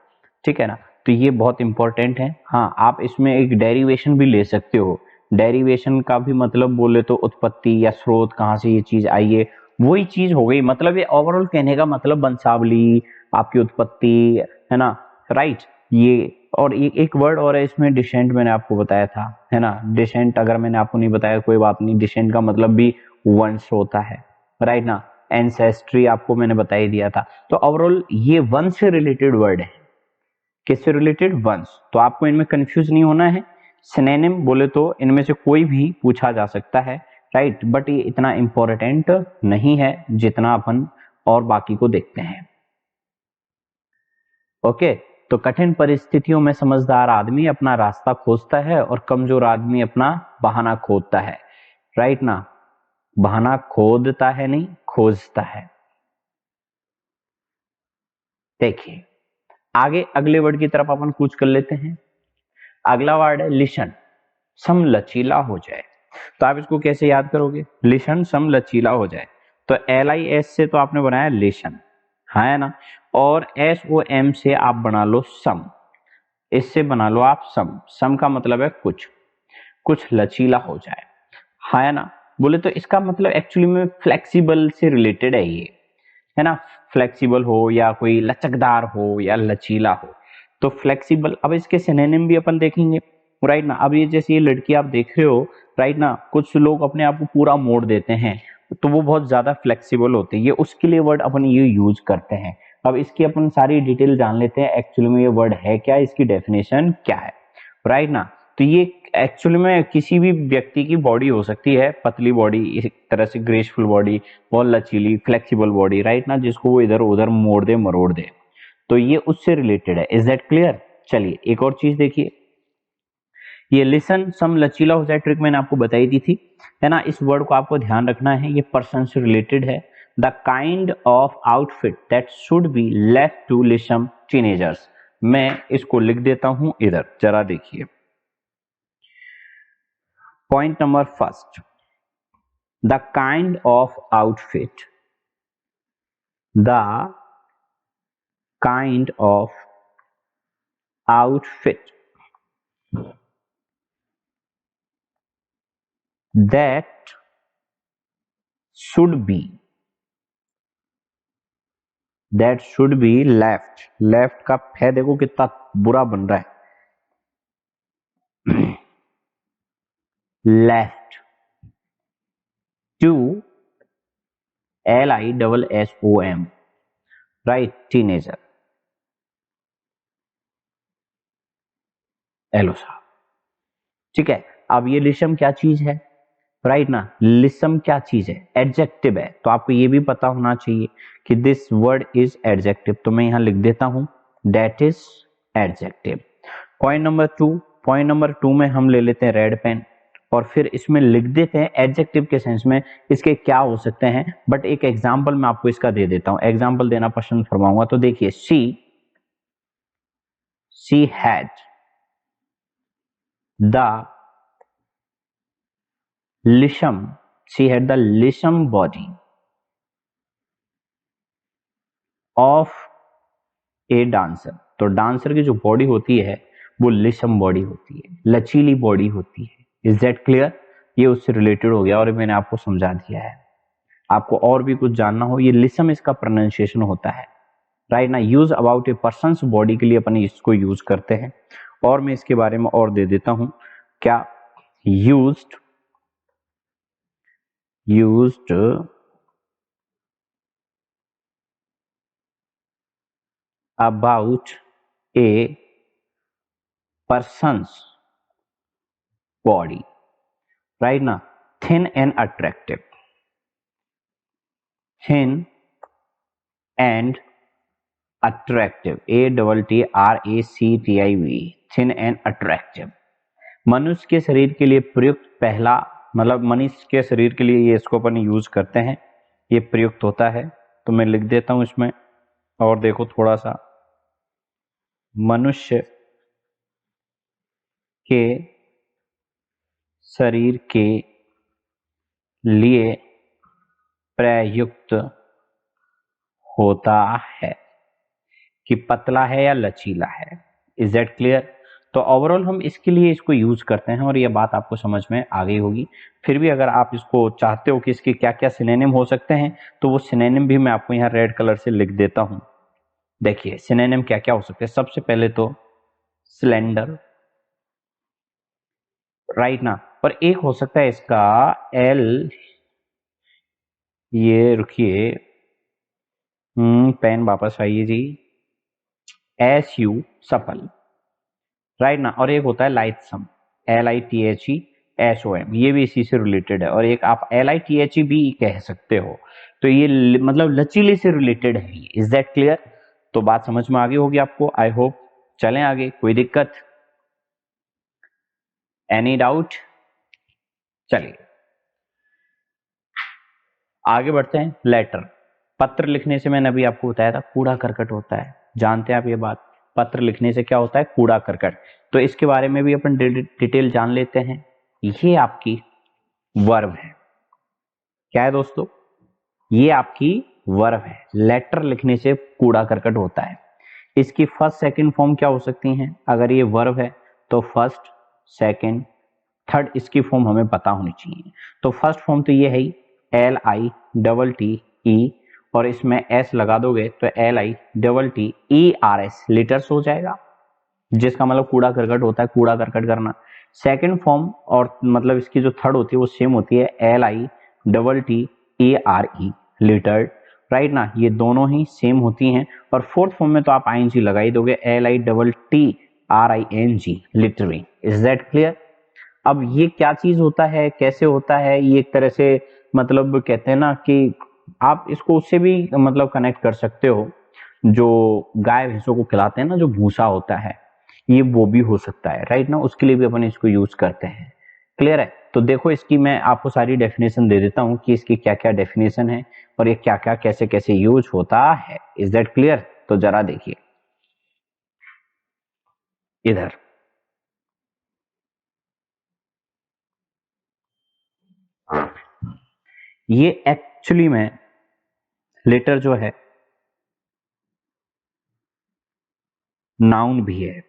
Speaker 1: ठीक है ना। तो ये बहुत इंपॉर्टेंट है। हाँ, आप इसमें एक डेरिवेशन भी ले सकते हो। डेरिवेशन का भी मतलब बोले तो उत्पत्ति या स्रोत, कहाँ से ये चीज आई है, वही चीज हो गई। मतलब ये ओवरऑल कहने का मतलब वंशावली, आपकी उत्पत्ति, है ना, राइट। ये और एक वर्ड और है इसमें, डिसेंट, मैंने आपको बताया था, है ना। डिसेंट अगर मैंने आपको नहीं बताया कोई बात नहीं, डिसेंट का मतलब भी वंश होता है, राइट ना। एंसेस्ट्री आपको मैंने बता ही दिया था। तो ओवरऑल ये वंश से रिलेटेड वर्ड है। किससे रिलेटेड? वंश। तो आपको इनमें कंफ्यूज नहीं होना है। सिनोनिम बोले तो इनमें से कोई भी पूछा जा सकता है, राइट, बट ये इतना इंपॉर्टेंट नहीं है जितना अपन और बाकी को देखते हैं। ओके, तो कठिन परिस्थितियों में समझदार आदमी अपना रास्ता खोजता है और कमजोर आदमी अपना बहाना खोदता है, राइट ना। बहाना खोदता है नहीं, खोजता है। देखिए आगे अगले वर्ड की तरफ अपन कूच कर लेते हैं। अगला वर्ड है लिशन। सम लचीला हो जाए। तो आप इसको कैसे याद करोगे? लिशन सम लचीला हो जाए। तो LIS से तो आपने बनाया लेशन, हाँ है ना। और SOM से आप बना लो सम। इससे बना लो आप सम। सम का मतलब है कुछ, कुछ लचीला हो जाए, हाँ है ना। बोले तो इसका मतलब एक्चुअली में फ्लेक्सिबल से रिलेटेड है ये, है ना। फ्लेक्सिबल हो या कोई लचकदार हो या लचीला हो। तो फ्लेक्सिबल, अब इसके सिनोनिम भी अपन देखेंगे, राइट ना। अब ये जैसे ये लड़की आप देख रहे हो, राइट ना, कुछ लोग अपने आप को पूरा मोड़ देते हैं तो वो बहुत ज्यादा फ्लेक्सिबल होते हैं, ये उसके लिए वर्ड अपन ये यूज करते हैं। अब इसकी अपन सारी डिटेल जान लेते हैं, एक्चुअली में ये वर्ड है क्या, इसकी डेफिनेशन क्या है, राइट ना। तो ये एक्चुअली में किसी भी व्यक्ति की बॉडी हो सकती है, पतली बॉडी, इस तरह से ग्रेसफुल बॉडी, बहुत लचीली फ्लेक्सिबल बॉडी, राइट ना, जिसको वो इधर उधर मोड़ दे मरोड़ दे। तो ये उससे रिलेटेड है। Is that clear? चलिए एक और चीज देखिए, ये लिसन सम लचीला हो जाए ट्रिक मैंने आपको बताई दी थी, है ना। इस वर्ड को आपको ध्यान रखना है, ये पर्सन से रिलेटेड है। The kind of outfit that should be left to lissom teenagers. मैं इसको लिख देता हूं इधर, जरा देखिए point number first. The kind of outfit, the kind of outfit that should be left। Left का फे देखो कितना बुरा बन रहा है, left, to LISSOM, right, teenager, एलो साहब, ठीक है। अब ये लिसम क्या चीज है, राइट ना, लिसम क्या चीज है, एडजेक्टिव है, तो आपको ये भी पता होना चाहिए कि दिस वर्ड इज एडजेक्टिव, तो मैं यहां लिख देता हूं that is adjective. Point number two में हम ले लेते हैं रेड पेन और फिर इसमें लिख देते हैं एडजेक्टिव के सेंस में इसके क्या हो सकते हैं, बट एक एग्जांपल मैं आपको इसका दे देता हूं, एग्जांपल देना पसंद फरमाऊंगा। तो देखिए, she had the lissom, she had the lissom body of a dancer. तो डांसर की जो बॉडी होती है वो लिशम बॉडी होती है, लचीली बॉडी होती है। Is that clear? ये उससे रिलेटेड हो गया और मैंने आपको समझा दिया है। आपको और भी कुछ जानना हो, ये लिसम इसका प्रोनाउंसिएशन होता है, राइट ना। Use about a person's body के लिए अपन इसको यूज करते हैं। और मैं इसके बारे में और दे देता हूं, क्या, used about a person's body, right ना। Thin and attractive, thin and attractive, ATTRACTIV, thin and attractive. मनुष्य के शरीर के लिए प्रयुक्त पहला, मतलब मनुष्य के शरीर के लिए ये इसको अपन यूज करते हैं, ये प्रयुक्त होता है। तो मैं लिख देता हूं इसमें, और देखो थोड़ा सा, मनुष्य के शरीर के लिए प्रयुक्त होता है कि पतला है या लचीला है। Is that clear? तो ओवरऑल हम इसके लिए इसको यूज करते हैं और ये बात आपको समझ में आ गई होगी। फिर भी अगर आप इसको चाहते हो कि इसके क्या क्या सिनोनिम हो सकते हैं, तो वो सिनोनिम भी मैं आपको यहाँ रेड कलर से लिख देता हूं। देखिए सिनोनिम क्या क्या हो सकते हैं। सबसे पहले तो स्लेंडर, राइट ना, और एक हो सकता है इसका एल, ये रुकिए, पेन वापस आइए जी, SU, सफल, राइट ना। और एक होता है लाइटसम, LITHESOM, ये भी इसी से रिलेटेड है। और एक आप LITHE भी कह सकते हो। तो ये मतलब लचीले से रिलेटेड है। Is that clear? तो बात समझ में आ गई होगी आपको, आई होप। चलें आगे, कोई दिक्कत, एनी डाउट? चलिए आगे बढ़ते हैं। लेटर, पत्र लिखने से मैंने अभी आपको बताया था कूड़ा करकट होता है, जानते हैं आप ये बात। पत्र लिखने से क्या होता है, कूड़ा करकट। तो इसके बारे में भी अपन डिटेल जान लेते हैं। ये आपकी वर्ब है, क्या है दोस्तों, ये आपकी वर्ब है। लेटर लिखने से कूड़ा करकट होता है। इसकी फर्स्ट सेकंड फॉर्म क्या हो सकती हैं? अगर ये वर्ब है तो फर्स्ट, सेकंड, थर्ड इसकी फॉर्म हमें पता होनी चाहिए। तो फर्स्ट फॉर्म तो ये है LITTE, और इसमें S लगा दोगे तो LITTERS, लिटर्स हो जाएगा, जिसका मतलब कूड़ा करकट होता है, कूड़ा करकट करना। सेकंड फॉर्म और मतलब इसकी जो थर्ड होती है वो सेम होती है, LITTERE, लिटर्ड, राइट ना। ये दोनों ही सेम होती हैं। और फोर्थ फॉर्म में तो आप ING लगा ही दोगे, LITTRING, littering. Is that clear? अब ये क्या चीज होता है, कैसे होता है, ये एक तरह से मतलब कहते हैं ना कि आप इसको उससे भी मतलब कनेक्ट कर सकते हो, जो गाय भैंसों को खिलाते हैं ना, जो भूसा होता है, ये वो भी हो सकता है, राइट ना। उसके लिए भी अपन इसको यूज करते हैं। क्लियर है? तो देखो इसकी मैं आपको सारी डेफिनेशन दे देता हूं कि इसकी क्या क्या डेफिनेशन है और ये क्या क्या कैसे कैसे यूज होता है। Is that clear? तो जरा देखिए इधर, ये एक्चुअली में लेटर जो है नाउन भी है,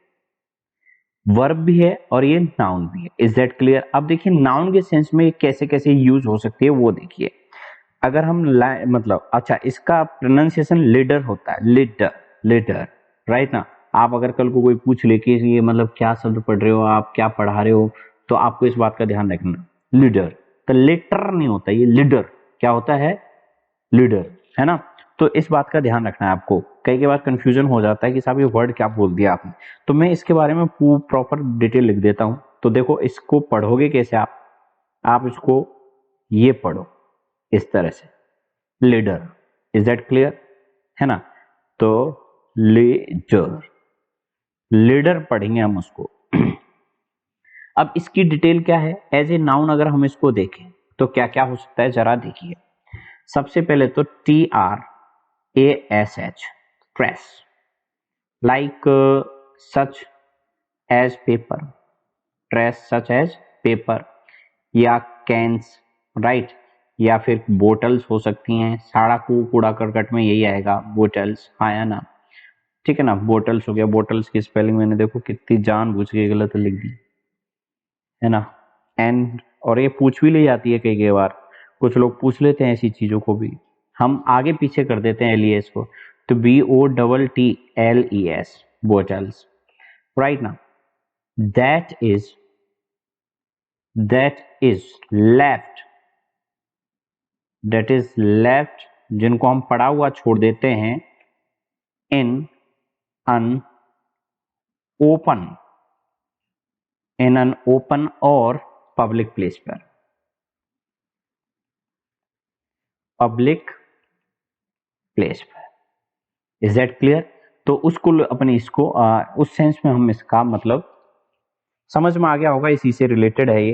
Speaker 1: वर्ब भी है और ये नाउन भी है। Is that clear? अब देखिए नाउन के सेंस में कैसे कैसे यूज हो सकती है वो देखिए। अगर हम मतलब अच्छा, इसका प्रोनाउंसिएशन लीडर होता है, लीडर, लीडर, राइट ना। आप अगर कल को कोई पूछ ले कि ये मतलब क्या शब्द पढ़ रहे हो आप, क्या पढ़ा रहे हो, तो आपको इस बात का ध्यान रखना, लीडर, तो लिटर नहीं होता, ये लीडर क्या होता है, लीडर, है ना। तो इस बात का ध्यान रखना है आपको, कई बार कंफ्यूजन हो जाता है कि साहब ये वर्ड क्या बोल दिया आपने, तो मैं इसके बारे में प्रॉपर डिटेल लिख देता हूं। तो देखो इसको पढ़ोगे कैसे आप इसको ये पढ़ो इस तरह से, लीडर, इज दैट क्लियर, है ना। तो लीडर, लीडर पढ़ेंगे हम उसको। अब इसकी डिटेल क्या है, एज ए नाउन अगर हम इसको देखें तो क्या क्या हो सकता है जरा देखिए। सबसे पहले तो TRASH, trash, like such as paper, trash such as paper, या कैंस, राइट, या फिर बोटल्स हो सकती हैं, साड़ा को कूड़ा करकट में यही आएगा, बोटल्स, हाँ या ना, ठीक है ना। बोटल्स हो गया, बोटल्स की स्पेलिंग मैंने देखो कितनी जानबूझ के गलत लिख दी, है ना। एंड और ये पूछ भी ली जाती है कई बार, कुछ लोग पूछ लेते हैं ऐसी चीजों को भी, हम आगे पीछे कर देते हैं LES को, तो BOTTLES, बोटल्स, राइट ना। That is left, that is left, जिनको हम पड़ा हुआ छोड़ देते हैं, इन अन ओपन, इन एन ओपन और पब्लिक प्लेस पर, पब्लिक प्लेस पर, इज दैट क्लियर। तो उसको अपने इसको उस सेंस में हम इसका मतलब समझ में आ गया होगा, इसी से रिलेटेड है ये,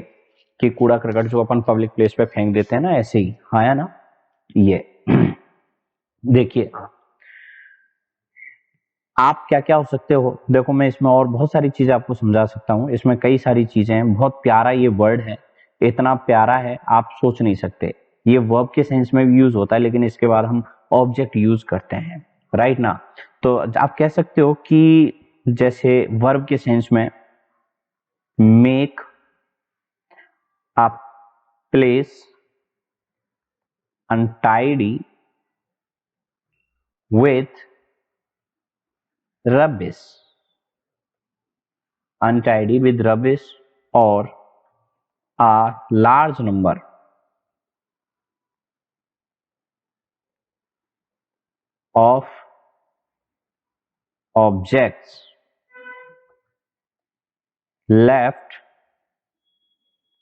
Speaker 1: कि कूड़ा करकट जो अपन पब्लिक प्लेस पे फेंक देते हैं ना, ऐसे ही, हाँ या ना। ये देखिए आप क्या क्या हो सकते हो, देखो मैं इसमें और बहुत सारी चीजें आपको समझा सकता हूँ, इसमें कई सारी चीजें हैं, बहुत प्यारा ये वर्ड है, इतना प्यारा है आप सोच नहीं सकते। ये वर्ब के सेंस में भी यूज होता है, लेकिन इसके बाद हम ऑब्जेक्ट यूज करते हैं, राइट ना। तो आप कह सकते हो कि जैसे वर्ब के सेंस में make a place untidy with rubbish, untidy with rubbish, or a large number of objects left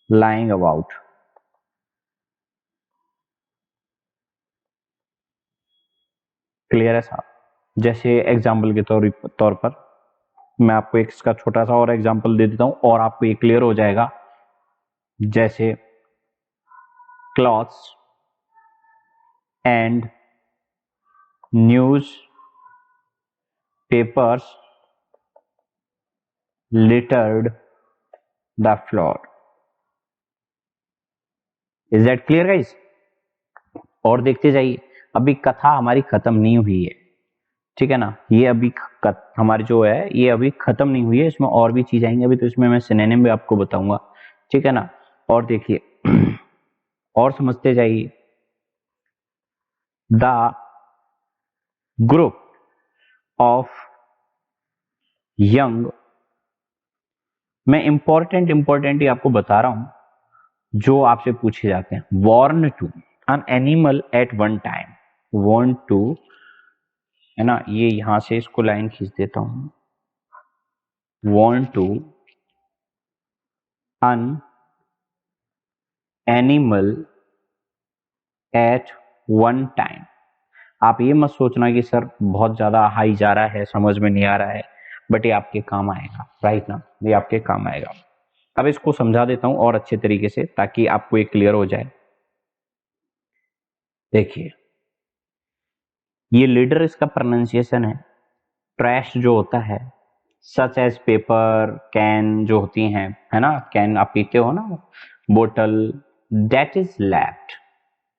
Speaker 1: lying about। Clear है साहब। जैसे एग्जाम्पल के तौर पर मैं आपको एक इसका छोटा सा और एग्जाम्पल दे देता हूं और आपको ये क्लियर हो जाएगा। जैसे clothes and news papers littered the floor, is that clear guys. और देखते जाइए, अभी कथा हमारी खत्म नहीं हुई है, ठीक है ना। ये अभी हमारी जो है ये अभी खत्म नहीं हुई है, इसमें और भी चीज आएंगे अभी, तो इसमें मैं सिनोनिम भी आपको बताऊंगा, ठीक है ना। और देखिए और समझते जाइए, द ग्रुप ऑफ यंग, मैं इंपॉर्टेंट ही आपको बता रहा हूं जो आपसे पूछे जाते हैं, born to an animal at one time, born to, है ना, ये यहां से इसको लाइन खींच देता हूं, want to an animal at one time। आप ये मत सोचना कि सर बहुत ज्यादा हाई जा रहा है, समझ में नहीं आ रहा है, बट ये आपके काम आएगा, राइट ना, ये आपके काम आएगा। अब इसको समझा देता हूं और अच्छे तरीके से ताकि आपको ये क्लियर हो जाए। देखिए ये लीडर, इसका प्रोनाउंसिएशन है, ट्रैश जो होता है, सच एज पेपर, कैन जो होती हैं, है ना, कैन आप पीते हो ना, बोतल, दैट इज लेफ्ट,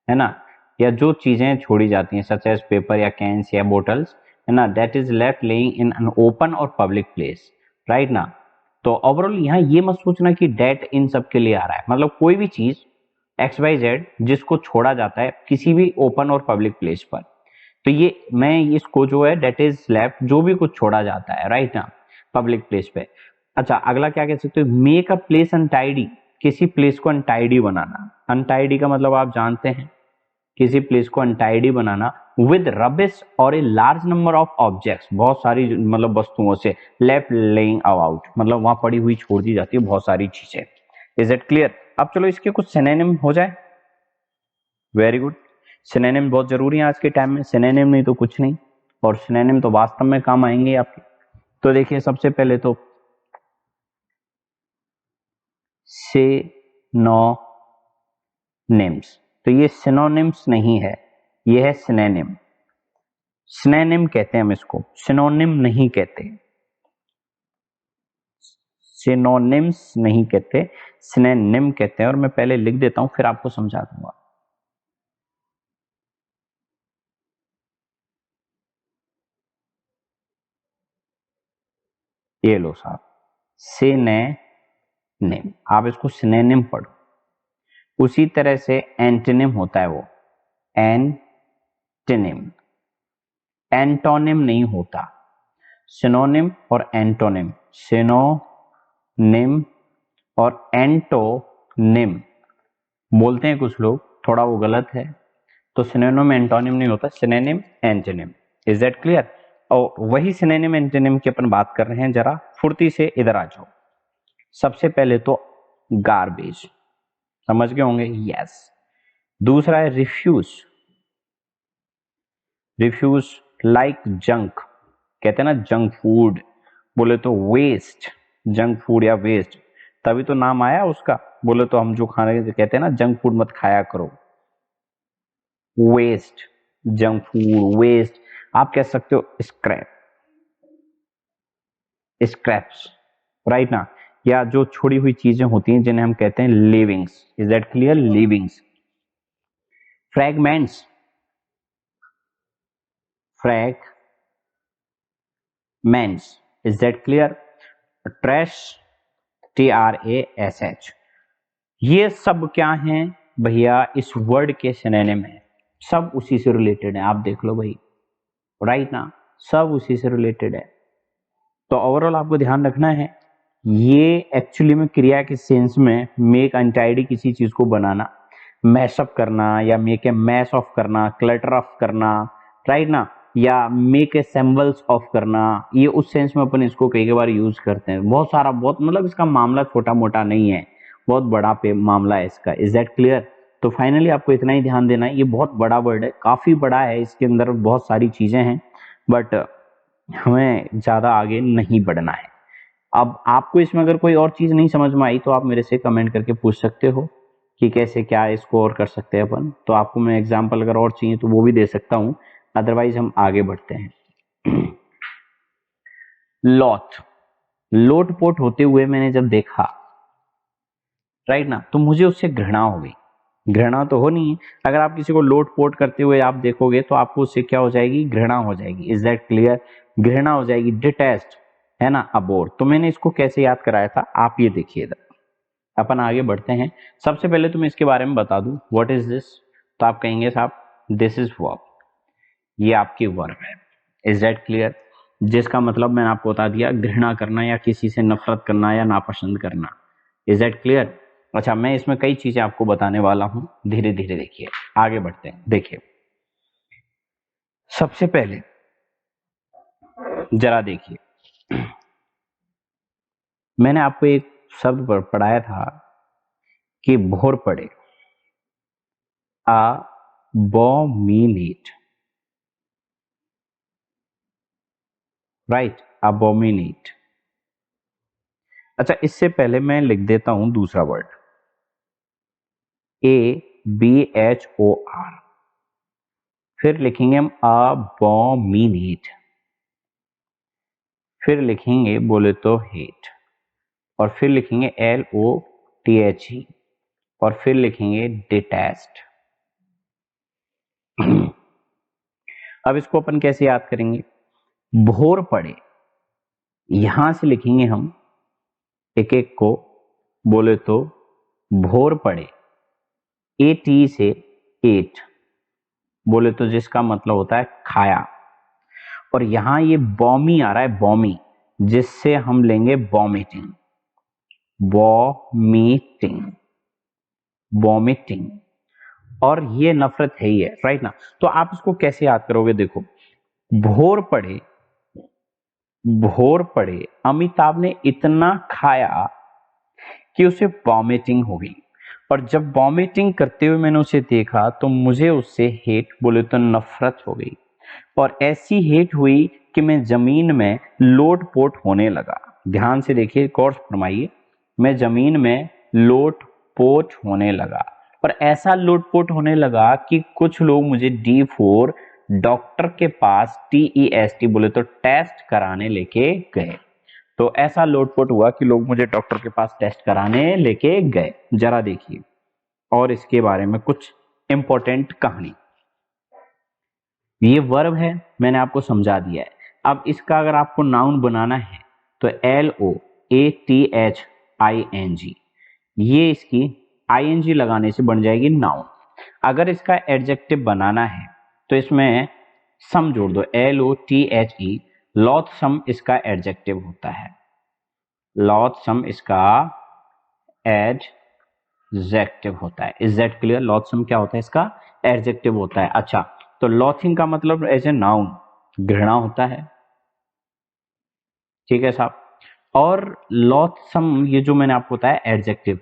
Speaker 1: है ना, या जो चीजें छोड़ी जाती हैं सच एज पेपर या कैंस या बोटल्स, है ना, that is left laying in an open और पब्लिक प्लेस, राइट ना। तो ओवरऑल यहाँ ये मत सोचना कि डेट इन सब के लिए आ रहा है, मतलब कोई भी चीज XYZ जिसको छोड़ा जाता है किसी भी ओपन और पब्लिक प्लेस पर, तो ये मैं इसको जो है डेट इज लेफ्ट, जो भी कुछ छोड़ा जाता है, राइट ना, पब्लिक प्लेस पे। अच्छा, अगला क्या कह सकते हो, मेक अ प्लेस अनटाइडी, किसी प्लेस को अनटाइडी बनाना। अनटाइडी का मतलब आप जानते हैं, किसी प्लेस को अनटाइडी बनाना। विद रबिश और a large number of objects, बहुत सारी मतलब वस्तुओं से, लेफ्ट लेइंग अबाउट, मतलब वहां पड़ी हुई छोड़ दी जाती है बहुत सारी चीजें। Is it clear? अब चलो इसके कुछ सिनोनिम हो जाए। वेरी गुड, सिनोनिम बहुत जरूरी है आज के टाइम में, सिनोनिम नहीं तो कुछ नहीं, और सिनोनिम तो वास्तव में काम आएंगे आपके। तो देखिए सबसे पहले तो सिनोनिम्स, तो ये सिनोनिम्स नहीं है, ये है सिनोनिम। सिनोनिम कहते हैं हम इसको, सिनोनिम नहीं कहते, सिनोनिम्स नहीं कहते, सिनोनिम कहते हैं। और मैं पहले लिख देता हूं फिर आपको समझा दूंगा। ये लो साहब, सिनोनिम, आप इसको सिनोनिम पढ़ो। उसी तरह से एंटोनिम होता है वो, एंटोनिम, एंटोनिम नहीं होता। सिनोनिम और एंटोनिम, सिनोनिम और एंटोनिम बोलते हैं कुछ लोग, थोड़ा वो गलत है। तो सिनोनिम एंटोनिम नहीं होता, synonym antonym. Is that clear? और वही सिनोनिम एंटोनिम की अपन बात कर रहे हैं, जरा फुर्ती से इधर आ जाओ। सबसे पहले तो गार्बेज, समझ गए होंगे, यस। दूसरा है रिफ्यूज, रिफ्यूज लाइक जंक, कहते हैं ना जंक फूड, बोले तो वेस्ट, जंक फूड या वेस्ट, तभी तो नाम आया उसका। बोले तो हम जो खाने कहते हैं ना जंक फूड मत खाया करो, वेस्ट, जंक फूड वेस्ट। आप कह सकते हो स्क्रैप, स्क्रैप्स, राइट ना, या जो छोड़ी हुई चीजें होती हैं जिन्हें हम कहते हैं leavings. Is that clear? Leavings. Fragments, fragments, is that clear? Trash, TRASH, ये सब क्या हैं भैया, इस वर्ड के सिनोनिम है, सब उसी से रिलेटेड है। आप देख लो भाई, राइट ना, सब उसी से रिलेटेड है। तो ओवरऑल आपको ध्यान रखना है, ये एक्चुअली में क्रिया के सेंस में मेक अनटाइडी, किसी चीज को बनाना, मैशअप करना, या मेक ए मैश ऑफ करना, क्लटर ऑफ करना, राइट ना, या मेक ए सेम्बल्स ऑफ करना, ये उस सेंस में अपन इसको कई बार यूज करते हैं। बहुत सारा, बहुत मतलब इसका मामला छोटा मोटा नहीं है, बहुत बड़ा मामला है इसका। Is that clear? तो फाइनली आपको इतना ही ध्यान देना है, ये बहुत बड़ा वर्ड है, काफी बड़ा है, इसके अंदर बहुत सारी चीजें हैं, बट हमें ज्यादा आगे नहीं बढ़ना है। अब आपको इसमें अगर कोई और चीज नहीं समझ में आई तो आप मेरे से कमेंट करके पूछ सकते हो कि कैसे क्या इसको और कर सकते हैं अपन। तो आपको मैं एग्जांपल अगर और चाहिए तो वो भी दे सकता हूं, अदरवाइज हम आगे बढ़ते हैं। लॉथ, लोट पोट होते हुए मैंने जब देखा, राइट ना, तो मुझे उससे घृणा हो गई। घृणा तो हो नहीं है, अगर आप किसी को लोट पोट करते हुए आप देखोगे तो आपको उससे क्या हो जाएगी, घृणा हो जाएगी। Is that clear? घृणा हो जाएगी, डिटेस्ट, है ना, अबोर। तो मैंने इसको कैसे याद कराया था, आप ये देखिए इधर, अपन आगे बढ़ते हैं। सबसे पहले तो मैं इसके बारे में बता दूं, व्हाट इज दिस, तो आप कहेंगे साहब दिस इज वर्ब, ये आपकी वर्ब है। Is that clear? जिसका मतलब मैंने आपको बता दिया, घृणा करना या किसी से नफरत करना या नापसंद करना। Is that clear? अच्छा, मैं इसमें कई चीजें आपको बताने वाला हूं, धीरे धीरे देखिए, आगे बढ़ते हैं। देखिए सबसे पहले जरा देखिए, मैंने आपको एक शब्द पढ़ाया था कि भोर पड़े, abominate, राइट, abominate। अच्छा, इससे पहले मैं लिख देता हूं दूसरा वर्ड, ABHOR, फिर लिखेंगे हम abominate, फिर लिखेंगे बोले तो हेट, और फिर लिखेंगे LOTHE, और फिर लिखेंगे डिटेस्ट। अब इसको अपन कैसे याद करेंगे, भोर पड़े, यहां से लिखेंगे हम एक एक को, बोले तो भोर पड़े, AT से एट, बोले तो जिसका मतलब होता है खाया। और यहां ये बॉमी आ रहा है, बॉमी, जिससे हम लेंगे वॉमिटिंग, वॉमिटिंग, वॉमिटिंग। और ये नफरत है ही है, राइट ना। तो आप इसको कैसे याद करोगे, देखो, भोर पड़े, भोर पड़े अमिताभ ने इतना खाया कि उसे वॉमिटिंग हो गई, और जब वॉमिटिंग करते हुए मैंने उसे देखा तो मुझे उससे हेट, बोले तो नफरत हो गई, और ऐसी हेट हुई कि मैं जमीन में लोट पोट होने लगा। ध्यान से देखिए, गौर से फरमाइए, मैं जमीन में लोट पोट होने लगा, और ऐसा लोट पोट होने लगा कि कुछ लोग मुझे D4 डॉक्टर के पास, TEST बोले तो टेस्ट कराने लेके गए। तो ऐसा लोटपोट हुआ कि लोग मुझे डॉक्टर के पास टेस्ट कराने लेके गए। जरा देखिए और इसके बारे में कुछ इंपॉर्टेंट कहानी। ये वर्ब है, मैंने आपको समझा दिया है। अब इसका अगर आपको नाउन बनाना है तो LOATHING, ये इसकी ING लगाने से बन जाएगी नाउन। अगर इसका एडजेक्टिव बनाना है तो इसमें सम जोड़ दो, LOTHE, लॉथसम इसका एडजेक्टिव होता है, लॉथसम इसका एडजेक्टिव होता है। Is that clear? लॉथसम क्या होता है? इसका एडजेक्टिव होता है। अच्छा, तो लॉथिंग का मतलब एज ए नाउन घृणा होता है, ठीक है साहब। और लॉथसम, ये जो मैंने आपको बताया एडजेक्टिव,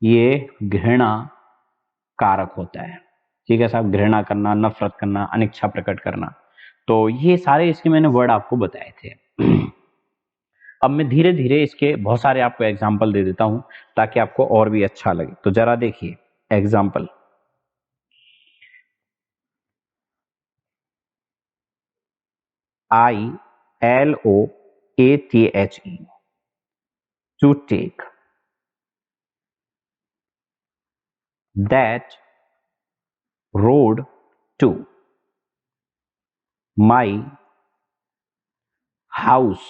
Speaker 1: ये घृणा कारक होता है, ठीक है साहब। घृणा करना, नफरत करना, अनिच्छा प्रकट करना, तो ये सारे इसके मैंने वर्ड आपको बताए थे। अब मैं धीरे धीरे इसके बहुत सारे आपको एग्जाम्पल दे देता हूं ताकि आपको और भी अच्छा लगे। तो जरा देखिए example, ILOATHE, to take, that road to, my house,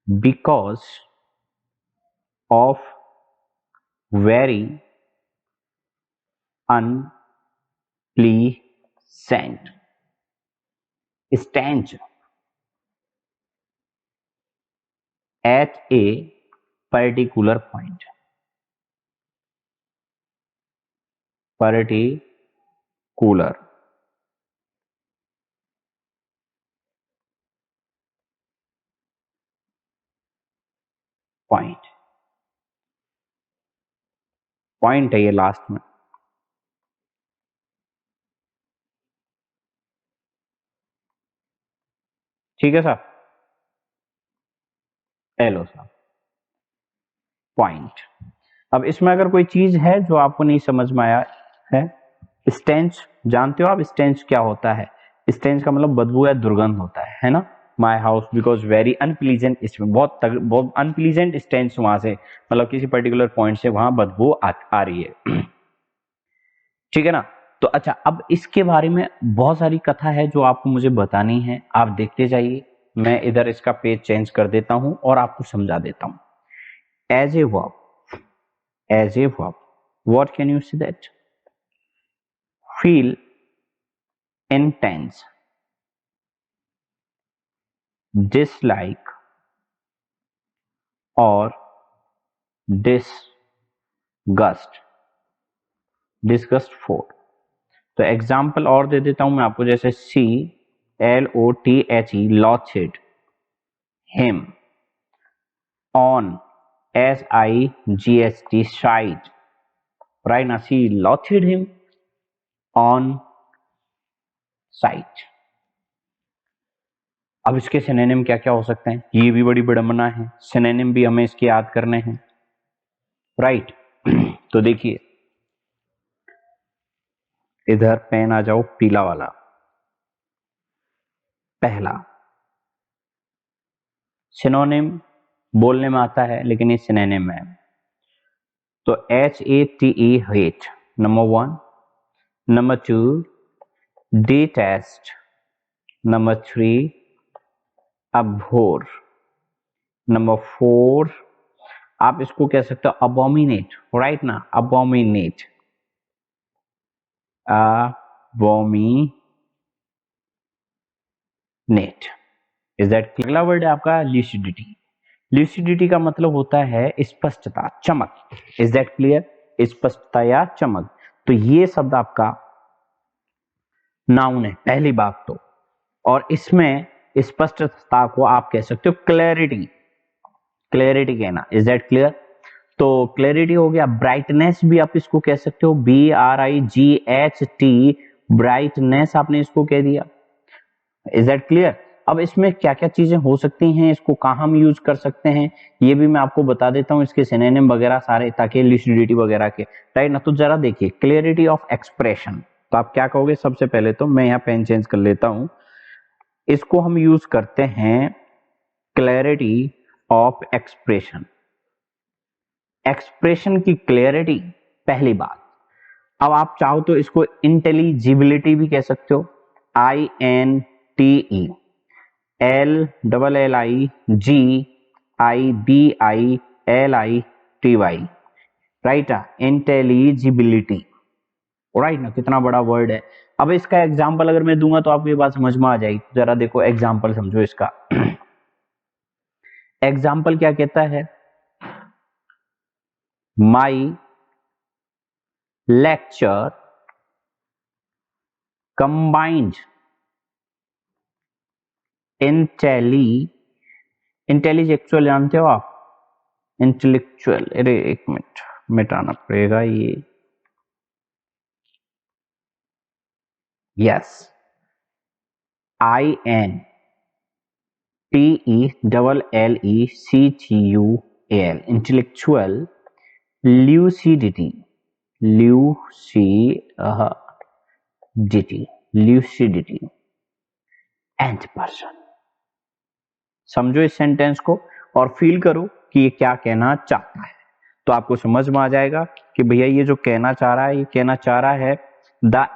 Speaker 1: because of very unpleasant stench at a particular point, particular point, point है ये लास्ट में, ठीक है साहब। एलो साहब, पॉइंट। अब इसमें अगर कोई चीज है जो आपको नहीं समझ में आया है, स्टेंच, जानते हो आप स्टेंच क्या होता है? स्टेंच का मतलब बदबू या दुर्गंध होता है ना। My house because very unpleasant, इसमें बहुत अनप्लीजेंट स्टेंच वहां से, मतलब किसी पर्टिकुलर पॉइंट से वहां बदबू आ रही है, ठीक है ना। तो अच्छा, अब इसके बारे में बहुत सारी कथा है जो आपको मुझे बतानी है, आप देखते जाइए। मैं इधर इसका पेज चेंज कर देता हूं और आपको समझा देता हूं। As a verb, as a verb, what can you see that? Feel intense dislike or disgust, disgust for। तो एग्जाम्पल और दे देता हूं मैं आपको, जैसे CLOTHE, loathed him, on SIGHT, sight, right now she loathed him on sight। अब इसके सिनोनिम क्या क्या हो सकते हैं, ये भी बड़ी विडंबना है, सिनोनिम भी हमें इसके याद करने हैं, राइट। तो देखिए इधर पेन आ जाओ, पीला वाला। पहला सिनोनिम बोलने में आता है लेकिन ये सिनोनिम है, तो HATE, hate, number 1। Number 2 detest, number 3 Abor, number 4 आप इसको कह सकते हो अबोमिनेट, राइट ना, अबोमिनेट, अबोमिनेट, इज दैट? अगला वर्ड है आपका ल्यूसिडिटी। ल्यूसिडिटी का मतलब होता है स्पष्टता, चमक। Is that clear? स्पष्टता या चमक। तो ये शब्द आपका नाउन है पहली बात तो, और इसमें स्पष्टता को आप कह सकते हो क्लैरिटी। क्लैरिटी कहना, इज दैट क्लियर? तो क्लैरिटी हो गया। ब्राइटनेस भी आप इसको कह सकते हो, BRIGHT, ब्राइटनेस आपने इसको कह दिया। Is that clear? अब इसमें क्या क्या चीजें हो सकती हैं, इसको कहाँ हम यूज कर सकते हैं, ये भी मैं आपको बता देता हूँ, इसके सिनोनिम वगैरह सारे, ताकि लुसिडिटी वगैरह के, राइट ना। तो जरा देखिए, क्लियरिटी ऑफ एक्सप्रेशन, तो आप क्या कहोगे? सबसे पहले तो मैं यहाँ पेन चेंज कर लेता हूँ, इसको हम यूज करते हैं क्लैरिटी ऑफ एक्सप्रेशन। एक्सप्रेशन की क्लियरिटी पहली बात। अब आप चाहो तो इसको इंटेलिजिबिलिटी भी कह सकते हो, INTELLIGIBILITY, राइट? इंटेलिजिबिलिटी, राइट ना। कितना बड़ा वर्ड है। अब इसका एग्जाम्पल अगर मैं दूंगा तो आपको ये बात समझ में आ जाएगी। जरा देखो एग्जाम्पल समझो इसका। एग्जाम्पल क्या कहता है? माई लेक्चर कंबाइंड इंटेलेक्चुअल, जानते हो आप? इंटेलेक्चुअल, अरे एक मिनट मिटाना पड़ेगा ये। Yes, INTELLECTUAL, intellectual, lucidity, lucidity and person. समझो इस सेंटेंस को और फील करो कि ये क्या कहना चाहता है, तो आपको समझ में आ जाएगा कि भैया ये जो कहना चाह रहा है, ये कहना चाह रहा है द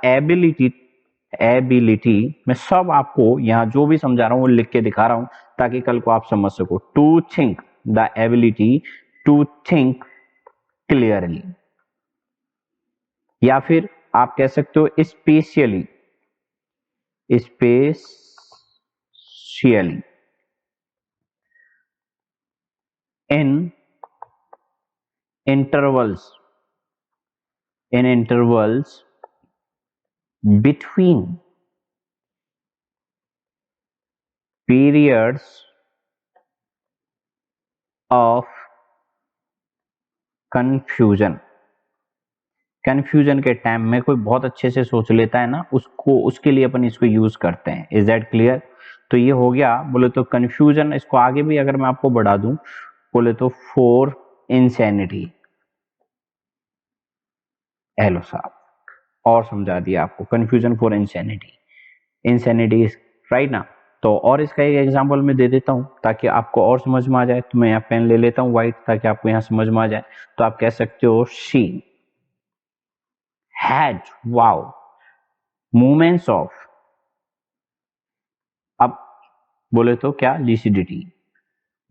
Speaker 1: एबिलिटी, मैं सब आपको यहाँ जो भी समझा रहा हूँ वो लिख के दिखा रहा हूँ ताकि कल को आप समझ सको। To think, the ability to think clearly, या फिर आप कह सकते हो specially, specially in intervals, in intervals between periods of confusion। Confusion के टाइम में कोई बहुत अच्छे से सोच लेता है ना, उसको, उसके लिए अपन इसको यूज करते हैं। Is that clear? तो ये हो गया बोले तो कंफ्यूजन। इसको आगे भी अगर मैं आपको बढ़ा दूं बोले तो फॉर इंसैनिटी। हेलो साहब, और समझा दिया आपको, confusion for insanity, insanity, right ना। तो और इसका एक एग्जांपल मैं दे देता हूं ताकि आपको और समझ में आ जाए। तो मैं यहाँ पेन ले लेता हूँ व्हाइट ताकि आपको यहाँ समझ में आ जाए। तो आप कह सकते हो she had wow moments of, अब बोले तो क्या, लिसिडिटी,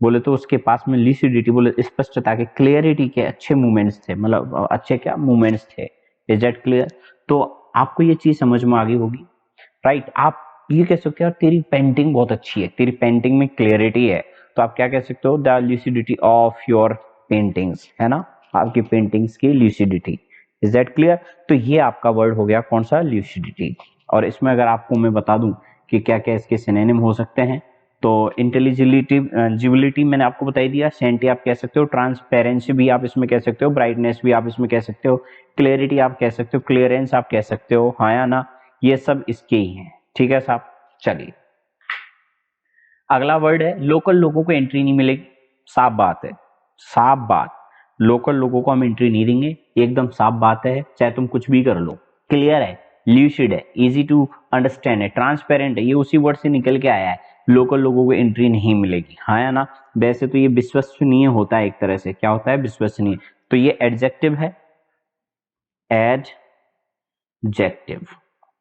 Speaker 1: बोले तो उसके पास में लिसिडिटी, बोले स्पष्टता के, क्लियरिटी के अच्छे मूवमेंट्स थे, मतलब अच्छे क्या मूवमेंट्स थे। Is that clear? तो आपको ये चीज समझ में आ गई होगी, राइट? आप ये कह सकते हो तेरी पेंटिंग बहुत अच्छी है, तेरी पेंटिंग में क्लियरिटी है, तो आप क्या कह सकते हो? द ल्यूसिडिटी ऑफ योर पेंटिंग्स, है ना, आपकी पेंटिंग्स की ल्यूसिडिटी। Is that clear? तो ये आपका वर्ड हो गया कौन सा, ल्यूसिडिटी। और इसमें अगर आपको मैं बता दूं कि क्या क्या इसके सिनोनिम हो सकते हैं, तो इंटेलिजिबिलिटी, जिबिलिटी मैंने आपको बता ही दिया, सेंटी आप कह सकते हो, ट्रांसपेरेंसी भी आप इसमें कह सकते हो, ब्राइटनेस भी आप इसमें कह सकते हो, क्लियरिटी आप कह सकते हो, क्लियरेंस आप कह सकते हो, हाँ या ना, ये सब इसके ही हैं। ठीक है साहब, चलिए अगला वर्ड है लोकल लोगों को एंट्री नहीं मिलेगी। साफ बात है, साफ बात, लोकल लोगों को हम एंट्री नहीं देंगे, एकदम साफ बात है, चाहे तुम कुछ भी कर लो। क्लियर है, ल्यूसिड है, इजी टू अंडरस्टैंड है, ट्रांसपेरेंट है, ये उसी वर्ड से निकल के आया है, लोकल लोगों को एंट्री नहीं मिलेगी, हाँ या ना। वैसे तो ये विश्वसनीय होता है एक तरह से, क्या होता है, विश्वसनीय। तो ये एडजेक्टिव है, एडजेक्टिव।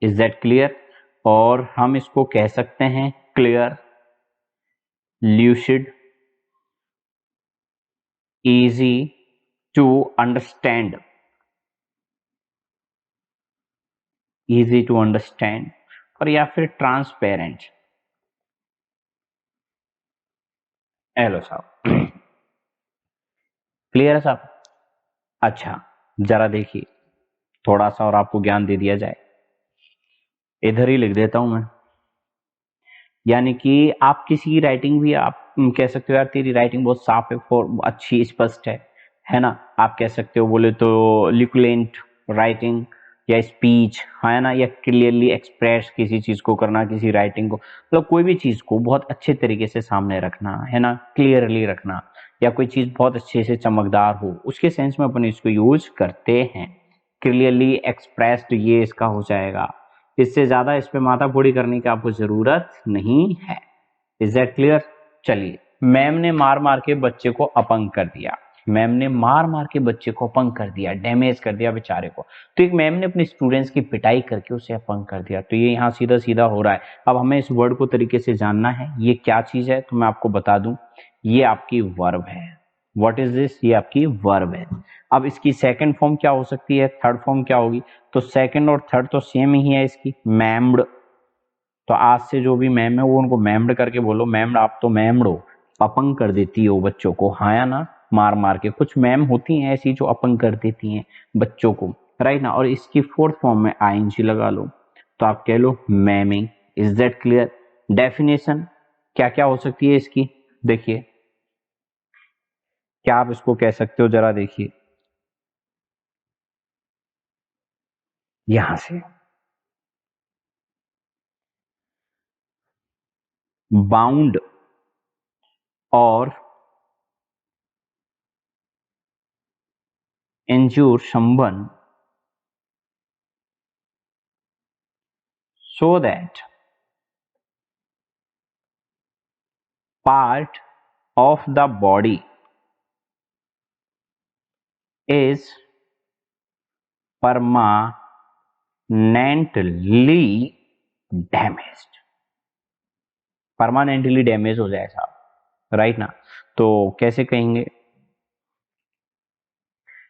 Speaker 1: Is that clear? और हम इसको कह सकते हैं clear, lucid, easy to understand, easy to understand, और या फिर ट्रांसपेरेंट, हेलो साहब, क्लियर है साहब? अच्छा, जरा देखिए, थोड़ा सा और आपको ज्ञान दे दिया जाए। इधर ही लिख देता हूं मैं। यानी कि आप किसी की राइटिंग भी आप कह सकते हो यार तेरी राइटिंग बहुत साफ है, फॉर अच्छी स्पष्ट है ना? आप कह सकते हो, बोले तो लिकुलेंट राइटिंग या स्पीच, है ना? या क्लियरली एक्सप्रेस किसी चीज को करना, किसी राइटिंग को, मतलब कोई भी चीज को बहुत अच्छे तरीके से सामने रखना, है ना? क्लियरली रखना, या कोई चीज बहुत अच्छे से चमकदार हो, उसके सेंस में अपन इसको यूज करते हैं। क्लियरली एक्सप्रेस्ड ये इसका हो जाएगा। इससे ज्यादा इस पे माथाफोड़ी करने की आपको जरूरत नहीं है। Is that clear? चलिए, मैम ने मार मार के बच्चे को अपंग कर दिया। मैम ने मार मार के बच्चे को अपंग कर दिया, डैमेज कर दिया बेचारे को। तो एक मैम ने अपने स्टूडेंट्स की पिटाई करके उसे अपंग कर दिया। तो ये यहाँ सीधा सीधा हो रहा है। अब हमें इस वर्ड को तरीके से जानना है, ये क्या चीज है, तो मैं आपको बता दूं, ये आपकी वर्ब है। What is this? ये आपकी वर्ब है। अब इसकी सेकंड फॉर्म क्या हो सकती है, थर्ड फॉर्म क्या होगी? तो सेकंड और थर्ड तो सेम ही है इसकी, मैम्ड। तो आज से जो भी मैम है वो उनको मैम्ड करके बोलो, मैम्ड आप तो मैम्ड हो, अपंग कर देती हो बच्चों को, हाँ या ना? मार मार के। कुछ मैम होती हैं ऐसी जो अपंग कर देती हैं बच्चों को, राइट ना? और इसकी फोर्थ फॉर्म में आईएनजी लगा लो, तो आप कह लो maiming. Is that clear? Definition क्या क्या हो सकती है इसकी, देखिए, क्या आप इसको कह सकते हो, जरा देखिए यहां से, बाउंड और इंज्योर someone so that part of the body is permanently damaged। Permanently damage हो जाए साहब, राइट ना? तो कैसे कहेंगे,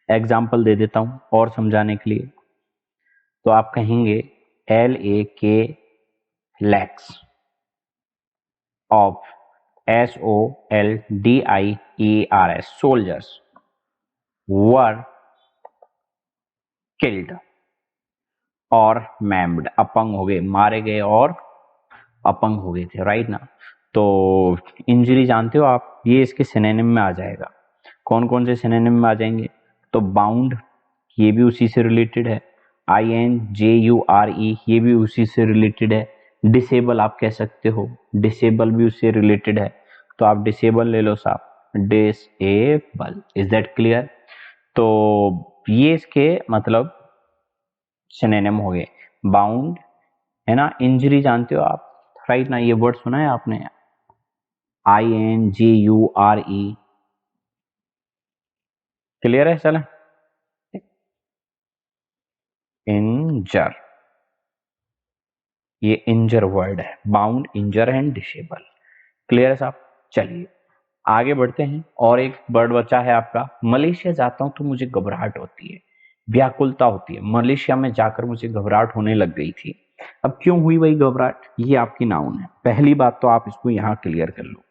Speaker 1: एग्जाम्पल दे देता हूं और समझाने के लिए। तो आप कहेंगे LAK lakhs of SOLDIERS soldiers were killed और मैम्ड, अपंग हो गए, मारे गए और अपंग हो गए थे, राइट ना? तो इंजरी जानते हो आप, ये इसके सिनोनिम में आ जाएगा। कौन कौन से सिनोनिम में आ जाएंगे? तो बाउंड, ये भी उसी से रिलेटेड है। INJURE, ये भी उसी से रिलेटेड है। डिसेबल आप कह सकते हो, डिसेबल भी उससे रिलेटेड है। तो आप डिसेबल ले लो साहब, डिसेबल। Is that clear? तो ये इसके मतलब सिनोनिम हो गए। बाउंड, है ना? इंजरी जानते हो आप, राइट ना? ये वर्ड सुना है आपने, INJURE। क्लियर है? चले, इंजर, ये इंजर वर्ड है, wound, injure and disable. Clear है साहब? चलिए आगे बढ़ते हैं। और एक वर्ड बचा है आपका, मलेशिया जाता हूं तो मुझे घबराहट होती है, व्याकुलता होती है। मलेशिया में जाकर मुझे घबराहट होने लग गई थी। अब क्यों हुई वही घबराहट? ये आपकी नाउन है। पहली बात तो आप इसको यहां क्लियर कर लो।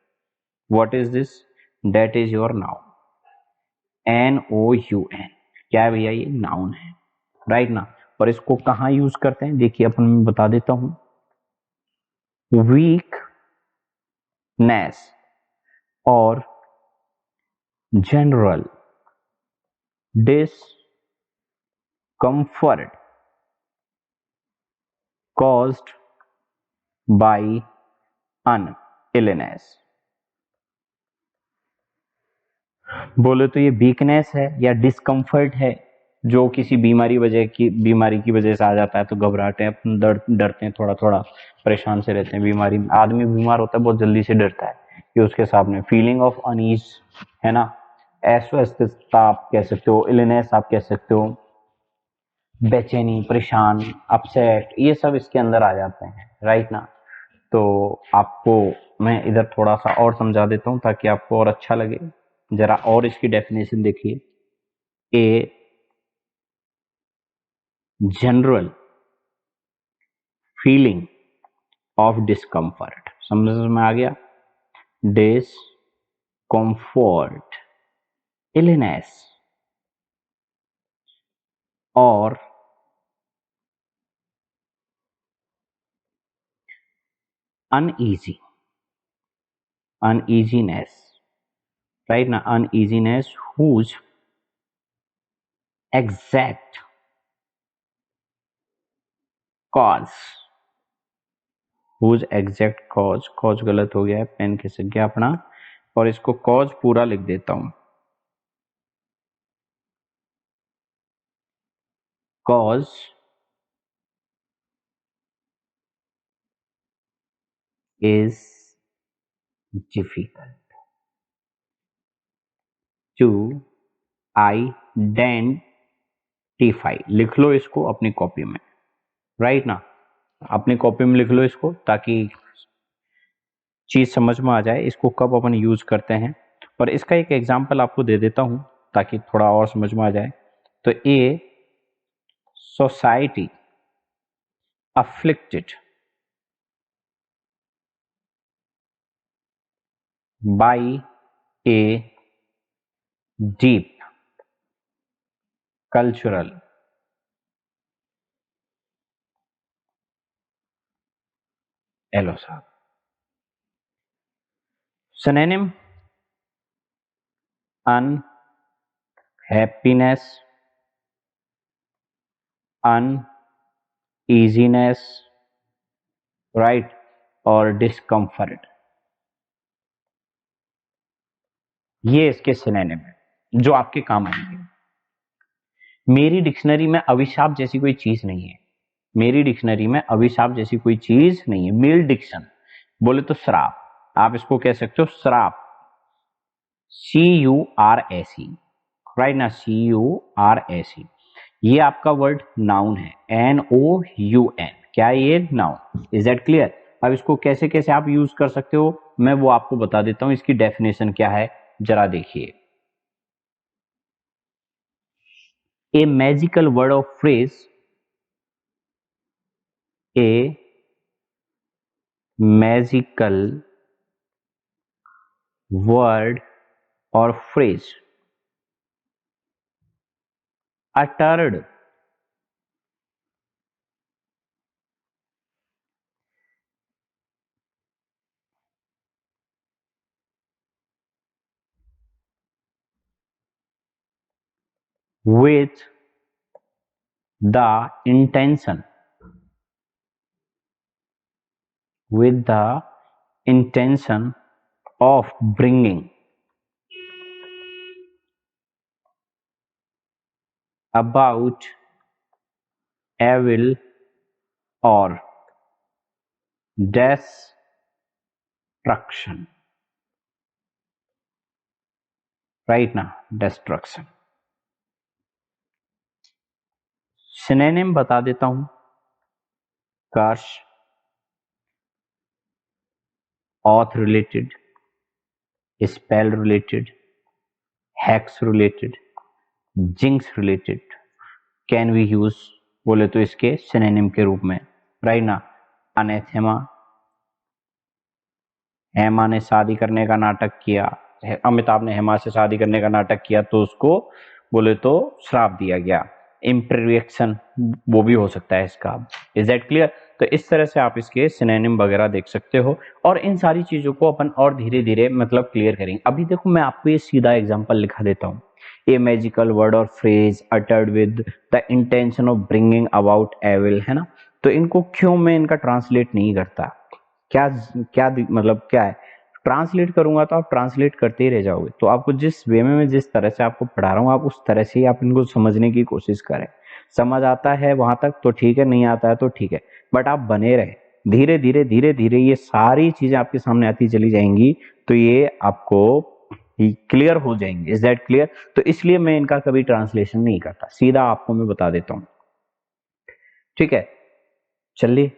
Speaker 1: What is this? That is your noun, NOUN। क्या है भैया? ये नाउन है, राइट ना? और इसको कहाँ यूज करते हैं, देखिए अपन मैं बता देता हूं। वीकनेस और general discomfort caused by an illness। बोले तो ये वीकनेस है या डिस्कम्फर्ट है, जो किसी बीमारी की वजह से आ जाता है। तो घबराहट है, अपन डरते हैं, थोड़ा थोड़ा परेशान से रहते हैं। बीमारी, आदमी बीमार होता है बहुत जल्दी से डरता है कि उसके सामने फीलिंग ऑफ अनईज, है ना? अस्वस्थता आप कह सकते हो, इलनेस आप कह सकते हो, बेचैनी, परेशान, अपसेट, ये सब इसके अंदर आ जाते हैं, राइट ना? तो आपको मैं इधर थोड़ा सा और समझा देता हूँ ताकि आपको और अच्छा लगे। जरा और इसकी डेफिनेशन देखिए। A general feeling of discomfort, समझ में आ गया? Discomfort comfort, illness, or uneasy, uneasiness, right? Now uneasiness whose exact cause, whose exact cause गलत हो गया है, पेन खिसक गया अपना, और इसको cause पूरा लिख देता हूं, cause is difficult to identify. लिख लो इसको अपनी कॉपी में, राइट ना, अपनी कॉपी में लिख लो इसको ताकि चीज समझ में आ जाए इसको कब अपन यूज करते हैं। और इसका एक एग्जांपल आपको दे देता हूं ताकि थोड़ा और समझ में आ जाए। तो a society afflicted by a deep cultural एलो साहब, synonym unhappiness, uneasiness, right, और discomfort, ये इसके सिनोनिम है जो आपके काम आएंगे। मेरी डिक्शनरी में अभिशाप जैसी कोई चीज नहीं है, मेरी डिक्शनरी में अभिशाप जैसी कोई चीज नहीं है। मेल डिक्शन बोले तो श्राप, आप इसको कह सकते हो श्राप, CURAC, राइट ना, CURAC, ये आपका वर्ड नाउन है, NOUN, क्या ये नाउन, इज दैट क्लियर। अब इसको कैसे कैसे आप यूज कर सकते हो मैं वो आपको बता देता हूं, इसकी डेफिनेशन क्या है जरा देखिए। ए magical word of phrase, A magical word और phrase uttered with the intention, with the intention of bringing about evil or destruction, right ना, destruction। सिनोनिम बता देता हूं, curse, oath related, spell related, hex related, jinx related, can we use बोले तो इसके synonym के रूप में, राइट ना, अनेथेमा, हेमा ने शादी करने का नाटक किया, अमिताभ ने हेमा से शादी करने का नाटक किया तो उसको बोले तो श्राप दिया गया। इम्प्रिएक्शन वो भी हो सकता है इसका, इज दैट क्लियर। तो इस तरह से आप इसके सिनोनिम वगैरह देख सकते हो और इन सारी चीजों को अपन और धीरे धीरे मतलब क्लियर करेंगे। अभी देखो मैं आपको ये सीधा एग्जांपल लिखा देता हूँ, ए मैजिकल वर्ड और phrase uttered with the intention of bringing about evil, है ना। तो इनको क्यों मैं इनका ट्रांसलेट नहीं करता, क्या क्या मतलब क्या है, ट्रांसलेट करूंगा तो आप ट्रांसलेट करते ही रह जाओगे। तो आपको जिस वे में मैं जिस तरह से आपको पढ़ा रहा हूँ आप उस तरह से ही आप इनको समझने की कोशिश करें। समझ आता है वहां तक तो ठीक है, नहीं आता है तो ठीक है, बट आप बने रहे, धीरे धीरे धीरे धीरे ये सारी चीजें आपके सामने आती चली जाएंगी तो ये आपको क्लियर हो जाएंगे, इज दैट क्लियर। तो इसलिए मैं इनका कभी ट्रांसलेशन नहीं करता, सीधा आपको मैं बता देता हूं, ठीक है। चलिए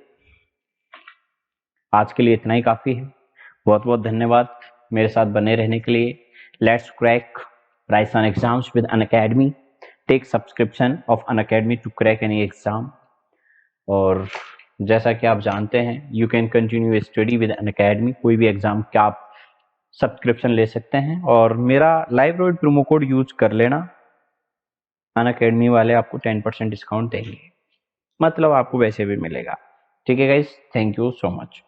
Speaker 1: आज के लिए इतना ही काफी है, बहुत बहुत धन्यवाद मेरे साथ बने रहने के लिए। Let's crack Python exams with Unacademy, take subscription of Unacademy to crack any exam. और जैसा कि आप जानते हैं you can continue study with Unacademy, कोई भी एग्जाम का आप सब्सक्रिप्शन ले सकते हैं और मेरा लाइव प्रोमो कोड यूज कर लेना। अनअकैडमी वाले आपको 10% डिस्काउंट देंगे, मतलब आपको वैसे भी मिलेगा। ठीक है guys, thank you so much.